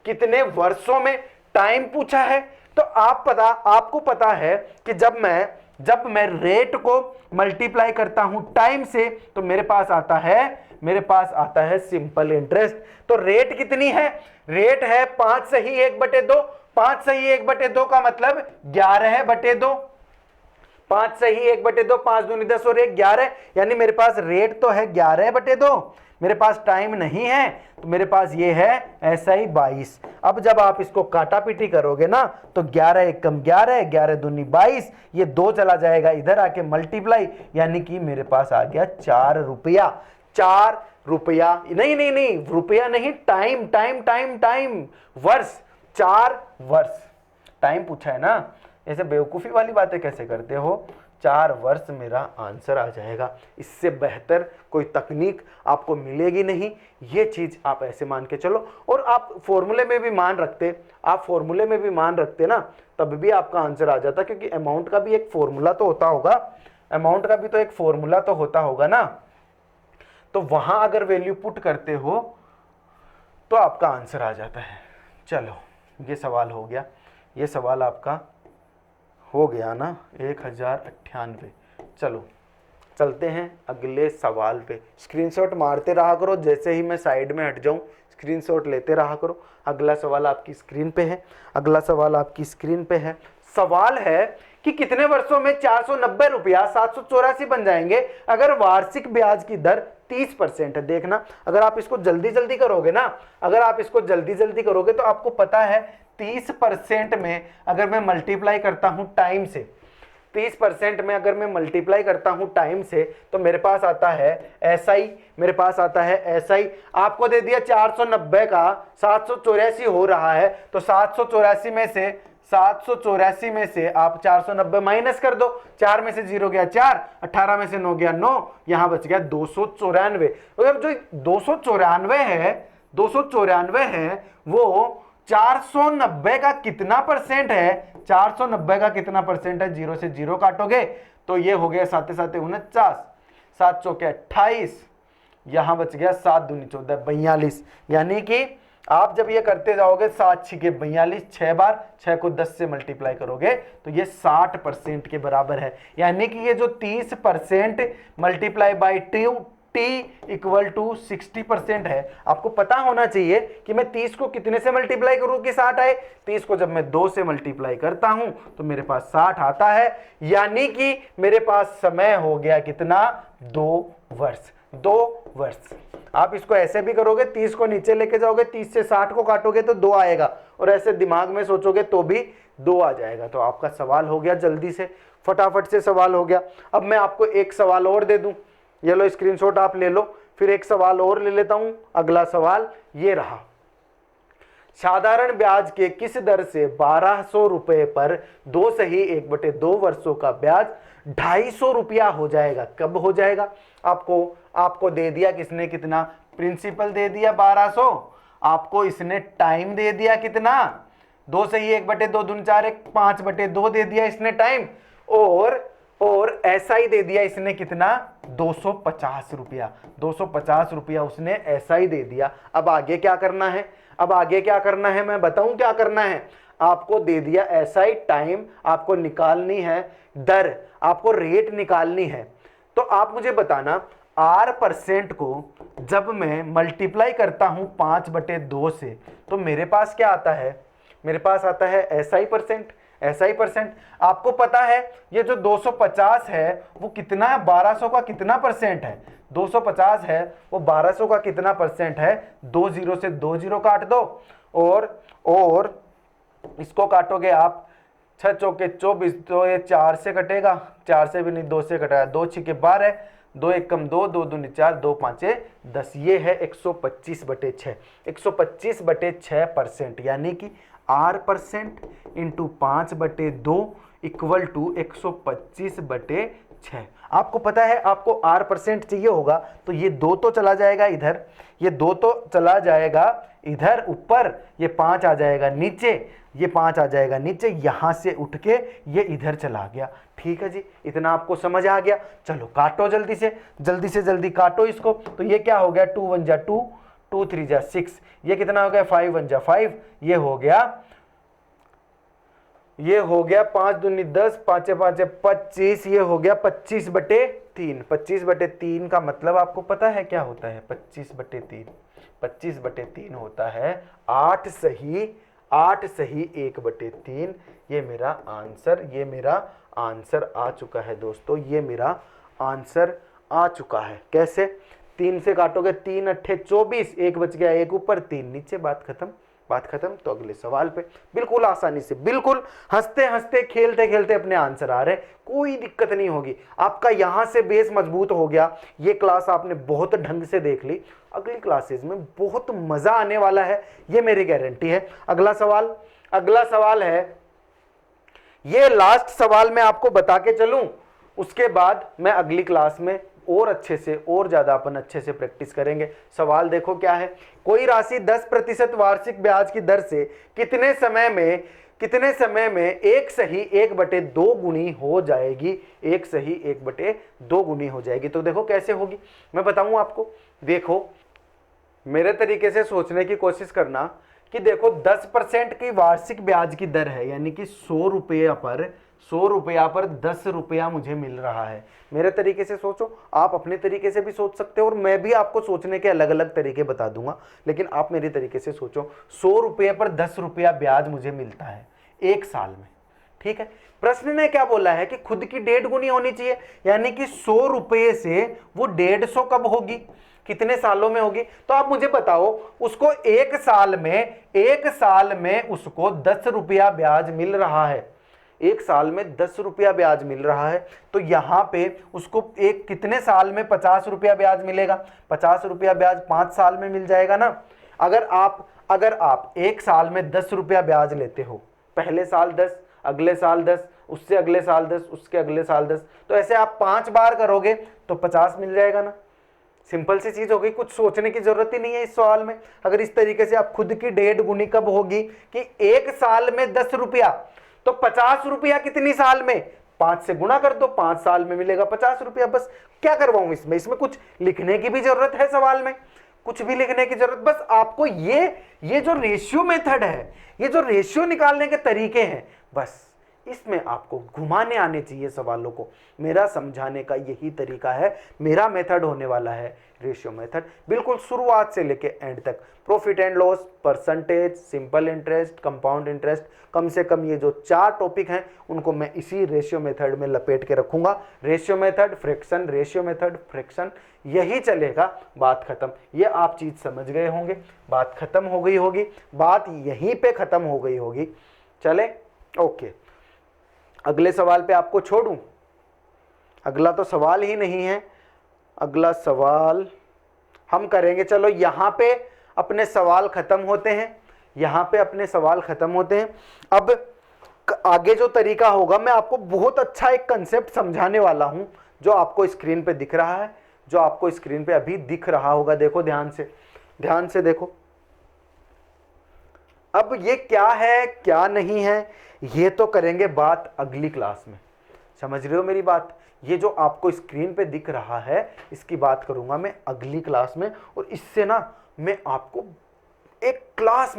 कितने वर्षों में टाइम पूछा है। तो आपको पता है कि जब मैं रेट को मल्टीप्लाई करता हूं टाइम से तो मेरे पास आता है सिंपल इंटरेस्ट। तो रेट कितनी है, रेट है 5 सही 1/2। 5 सही 1/2 का मतलब 11/2। 5 सही 1/2, 5 दूनी 10 और 1 11, यानी मेरे पास रेट तो है 11/2, मेरे पास टाइम नहीं है, तो मेरे पास ये है SI 22। अब जब आप इसको काटा पीटी करोगे ना तो 11 एक कम 11, 11 दूनी 22, ये 2 चला जाएगा इधर आके मल्टीप्लाई, यानी कि मेरे पास आ गया 4 रुपया। 4 रुपया नहीं, रुपया नहीं, टाइम टाइम टाइम टाइम, वर्ष, 4 वर्ष टाइम पूछा है ना। ऐसे बेवकूफ़ी वाली बातें कैसे करते हो। 4 वर्ष मेरा आंसर आ जाएगा। इससे बेहतर कोई तकनीक आपको मिलेगी नहीं। ये चीज़ आप ऐसे मान के चलो, और आप फॉर्मूले में भी मान रखते ना, तब भी आपका आंसर आ जाता, क्योंकि अमाउंट का भी एक फॉर्मूला तो होता होगा ना। तो वहाँ अगर वैल्यू पुट करते हो तो आपका आंसर आ जाता है। चलो ये सवाल हो गया, ये सवाल आपका हो गया ना 1098। चलो चलते हैं अगले सवाल पे। स्क्रीनशॉट मारते रहा करो, जैसे ही मैं साइड में हट जाऊं स्क्रीनशॉट लेते रहा करो। अगला सवाल आपकी स्क्रीन पे है। सवाल है कि कितने वर्षों में 490 रुपया 784 बन जाएंगे अगर वार्षिक ब्याज की दर 30% है। देखना, अगर आप इसको जल्दी जल्दी करोगे तो आपको पता है 30% में अगर मैं मल्टीप्लाई करता हूं टाइम से, 30% में अगर मैं मल्टीप्लाई करता हूं टाइम से, तो मेरे पास आता है SI। आपको दे दिया 490 का 784 हो रहा है, तो 784 में से आप 490 माइनस कर दो। 4 में से 0 गया 4, 18 में से 9 गया 9, यहां बच गया 294। अगर जो 294 है वो 490 का कितना परसेंट है, 490 का कितना परसेंट है, 0 से 0 काटोगे तो ये हो गया 7 7 49, 7 चौके 28, यहां बच गया 7 दूनी 14 42। यानी कि आप जब ये करते जाओगे 7 छिके 42, 6 बार 6 को 10 से मल्टीप्लाई करोगे तो ये 60% के बराबर है। यानी कि ये जो 30% multiply by T equal to 60% है। आपको पता होना चाहिए कि मैं 30 को कितने से मल्टीप्लाई करूं कि 60 आए। 30 को जब मैं 2 से मल्टीप्लाई करता हूं तो मेरे पास 60 आता है, यानी कि मेरे पास समय हो गया कितना, 2 वर्ष। आप इसको ऐसे भी करोगे, 30 को नीचे लेके जाओगे, 30 से 60 को काटोगे तो 2 आएगा, और ऐसे दिमाग में सोचोगे तो भी 2 आ जाएगा। तो आपका सवाल हो गया, जल्दी से फटाफट से सवाल हो गया। अब मैं आपको एक सवाल और दे दूं, ये लो स्क्रीनशॉट आप ले लो, फिर एक सवाल और ले लेता हूं। अगला सवाल ये रहा, साधारण ब्याज के किस दर से 1200 रुपए पर 2 सही 1/2 वर्षों का ब्याज 250 रुपया हो जाएगा। कब हो जाएगा, आपको दे दिया किसने, कितना, प्रिंसिपल दे दिया 1200, आपको इसने टाइम दे दिया कितना, 2 सही 1/2 दूनी 4 1 5/2 दे दिया इसने टाइम, और SI दे दिया इसने कितना, 250 रुपया। 250 रुपया उसने SI दे दिया। अब आगे क्या करना है, मैं बताऊं क्या करना है। आपको दे दिया SI टाइम, आपको निकालनी है दर, आपको रेट निकालनी है। तो आप मुझे बताना, R% को जब मैं मल्टीप्लाई करता हूं 5/2 से तो मेरे पास क्या आता है, मेरे पास आता है SI परसेंट। आपको पता है ये जो 250 है वो कितना है, 1200 का कितना परसेंट है, 250 है वो 1200 का कितना परसेंट है, 2 0 से 2 0 काट दो, और इसको काटोगे आप 6 चौके 24, तो ये 4 से कटेगा, 4 से भी नहीं 2 से कटेगा, 2 छिके 12, 2 1 कम 2, 2 दूनी 4, 2 5 10, ये है 125/6, 125/6%, यानी कि R% इंटू 5/2 इक्वल टू 125/6। आपको पता है आपको R% चाहिए होगा तो ये 2 तो चला जाएगा इधर, ये 2 तो चला जाएगा इधर ऊपर, ये 5 आ जाएगा नीचे, ये 5 आ जाएगा नीचे, यहां से उठ के ये इधर चला गया। ठीक है जी, इतना आपको समझ आ गया। चलो काटो जल्दी से काटो इसको। तो ये क्या हो गया, 2 1 जा 2, 2 3 जा 6, ये कितना हो गया 5 1 जा 5, ये हो गया 5 दूनी 10, 5 5 25, ये हो गया 25/3। 25/3 का मतलब आपको पता है क्या होता है? 25/3, 25/3 होता है 8 सही 1/3। ये मेरा आंसर आ चुका है दोस्तों, ये मेरा आंसर आ चुका है। कैसे? 3 से काटोगे 3 अट्ठे 24, 1 बच गया, 1 ऊपर 3 नीचे, बात खत्म। तो अगले सवाल पे बिल्कुल आसानी से, बिल्कुल हंसते हंसते खेलते खेलते अपने आंसर आ रहे, कोई दिक्कत नहीं होगी। आपका यहां से बेस मजबूत हो गया, ये क्लास आपने बहुत ढंग से देख ली, अगली क्लासेस में बहुत मजा आने वाला है, ये मेरी गारंटी है। अगला सवाल है, ये लास्ट सवाल मैं आपको बता के चलूं, उसके बाद मैं अगली क्लास में और अच्छे से और ज्यादा अपन अच्छे से प्रैक्टिस करेंगे। सवाल देखो क्या है, कोई राशि 10% वार्षिक ब्याज की दर से कितने समय में 1 सही 1/2 गुनी हो जाएगी? 1 सही 1/2 गुनी हो जाएगी। तो देखो कैसे होगी, मैं बताऊं आपको। देखो मेरे तरीके से सोचने की कोशिश करना कि देखो 10% की वार्षिक ब्याज की दर है, यानी कि 100 रुपया पर 10 रुपया मुझे मिल रहा है। मेरे तरीके से सोचो, आप अपने तरीके से भी सोच सकते हो, और मैं भी आपको सोचने के अलग अलग तरीके बता दूंगा, लेकिन आप मेरे तरीके से सोचो। 100 रुपये पर 10 रुपया ब्याज मुझे मिलता है 1 साल में, ठीक है। प्रश्न ने क्या बोला है कि खुद की 1.5 गुनी होनी चाहिए, यानी कि 100 रुपये से वो 150 कब होगी, कितने सालों में होगी? तो आप मुझे बताओ, उसको 1 साल में उसको 10 रुपया ब्याज मिल रहा है, 1 साल में 10 रुपया ब्याज मिल रहा है। तो यहां पे उसको एक कितने साल में 50 रुपया ब्याज मिलेगा? 50 रुपया ब्याज 5 साल में मिल जाएगा ना। अगर आप 1 साल में 10 रुपया ब्याज लेते हो, पहले साल 10, अगले साल 10, उससे अगले साल 10, उसके अगले साल 10, तो ऐसे आप 5 बार करोगे तो 50 मिल जाएगा ना। सिंपल सी चीज हो गई, कुछ सोचने की जरूरत ही नहीं है इस सवाल में। अगर इस तरीके से आप खुद की 1.5 गुनी कब होगी कि 1 साल में 10 रुपया, तो 50 रुपया कितनी साल में? 5 से गुणा कर दो, 5 साल में मिलेगा 50 रुपया। बस क्या करवाऊं इसमें कुछ लिखने की भी जरूरत है सवाल में? कुछ भी लिखने की जरूरत, बस आपको ये जो रेशियो मेथड है, ये जो रेशियो निकालने के तरीके हैं, बस इसमें आपको घुमाने आने चाहिए सवालों को। मेरा समझाने का यही तरीका है, मेरा मेथड होने वाला है रेशियो मेथड, बिल्कुल शुरुआत से लेके एंड तक। Profit and loss, percentage, simple interest, compound interest, कम से कम ये जो 4 टॉपिक हैं उनको मैं इसी रेशियो मेथड में लपेट के रखूंगा। Ratio method, fraction, ratio method, fraction, यही चलेगा, बात खत्म। ये आप चीज समझ गए होंगे, बात खत्म हो गई होगी, बात यहीं पे खत्म हो गई होगी। चले, ओके, अगले सवाल पे आपको छोड़ूं? अगला तो सवाल ही नहीं है, अगला सवाल हम करेंगे। चलो यहां पे अपने सवाल खत्म होते हैं, यहां पे अपने सवाल खत्म होते हैं। अब आगे जो तरीका होगा, मैं आपको बहुत अच्छा एक कंसेप्ट समझाने वाला हूं, जो आपको स्क्रीन पे दिख रहा है, जो आपको स्क्रीन पे अभी दिख रहा होगा। देखो ध्यान से देखो। अब ये क्या है क्या नहीं है, ये तो करेंगे बात अगली क्लास में, समझ रहे हो मेरी बात? ये जो आपको स्क्रीन पे दिख रहा है, इसकी बात करूंगा मैं अगली क्लास में, और इससे ना मैं आपको एक क्लास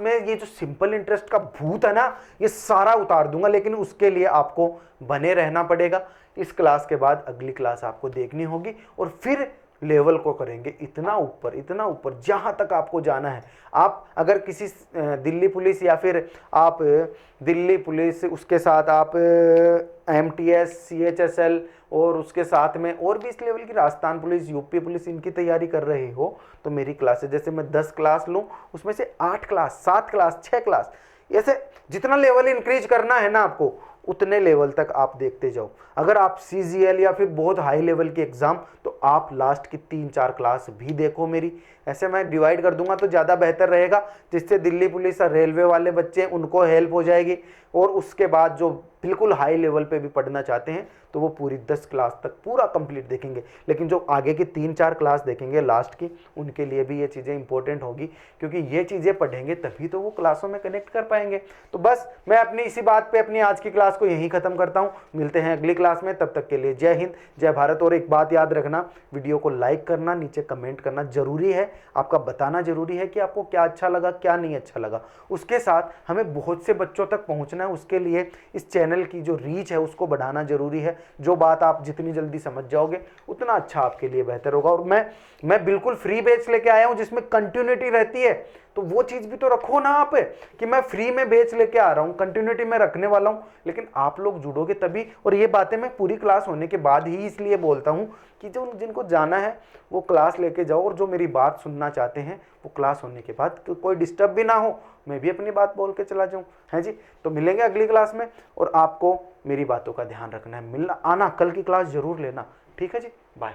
में ये जो सिंपल इंटरेस्ट का भूत है ना, ये सारा उतार दूंगा। लेकिन उसके लिए आपको बने रहना पड़ेगा। इस क्लास के बाद अगली क्लास आपको देखनी होगी, और फिर लेवल को करेंगे इतना ऊपर जहां तक आपको जाना है। आप अगर किसी दिल्ली पुलिस, या फिर आप दिल्ली पुलिस, उसके साथ आप MTS, CHSL, और उसके साथ में और भी इस लेवल की राजस्थान पुलिस, यूपी पुलिस, इनकी तैयारी कर रहे हो, तो मेरी क्लासेस, जैसे मैं 10 क्लास लूँ, उसमें से 8 क्लास, 7 क्लास, 6 क्लास, ऐसे जितना लेवल इंक्रीज करना है ना आपको, उतने लेवल तक आप देखते जाओ। अगर आप CGL या फिर बहुत हाई लेवल की एग्जाम, तो आप लास्ट की 3-4 क्लास भी देखो मेरी। ऐसे मैं डिवाइड कर दूंगा तो ज़्यादा बेहतर रहेगा, जिससे दिल्ली पुलिस और रेलवे वाले बच्चे उनको हेल्प हो जाएगी। और उसके बाद जो बिल्कुल हाई लेवल पे भी पढ़ना चाहते हैं, तो वो पूरी 10 क्लास तक पूरा कंप्लीट देखेंगे। लेकिन जो आगे की 3-4 क्लास देखेंगे लास्ट की, उनके लिए भी ये चीज़ें इंपॉर्टेंट होगी, क्योंकि ये चीज़ें पढ़ेंगे तभी तो वो क्लासों में कनेक्ट कर पाएंगे। तो बस मैं अपनी इसी बात पे अपनी आज की क्लास को यहीं ख़त्म करता हूँ। मिलते हैं अगली क्लास में, तब तक के लिए जय हिंद, जय भारत। और एक बात याद रखना, वीडियो को लाइक करना, नीचे कमेंट करना जरूरी है, आपका बताना जरूरी है कि आपको क्या अच्छा लगा, क्या नहीं अच्छा लगा। उसके साथ हमें बहुत से बच्चों तक पहुंचना है, उसके लिए इस चैनल की जो रीच है उसको बढ़ाना जरूरी है। जो बात आप जितनी जल्दी समझ जाओगे उतना अच्छा आपके लिए बेहतर होगा। और मैं बिल्कुल फ्री बैच लेके आया हूं जिसमें कंटिन्यूटी रहती है, तो वो चीज भी तो रखो ना आप, कि मैं फ्री में बैच लेके आ रहा हूं, कंटिन्यूटी में रखने वाला हूं, लेकिन आप लोग जुड़ोगे तभी। और ये बातें मैं पूरी क्लास होने के बाद ही इसलिए बोलता हूं कि जो जिनको जाना है वो क्लास लेके जाओ, और जो मेरी बात सुनना चाहते हैं वो क्लास होने के बाद कोई डिस्टर्ब भी ना हो, मैं भी अपनी बात बोल के चला जाऊं, है जी। तो मिलेंगे अगली क्लास में, और आपको मेरी बातों का ध्यान रखना है, मिलना आना, कल की क्लास जरूर लेना, ठीक है जी, बाय।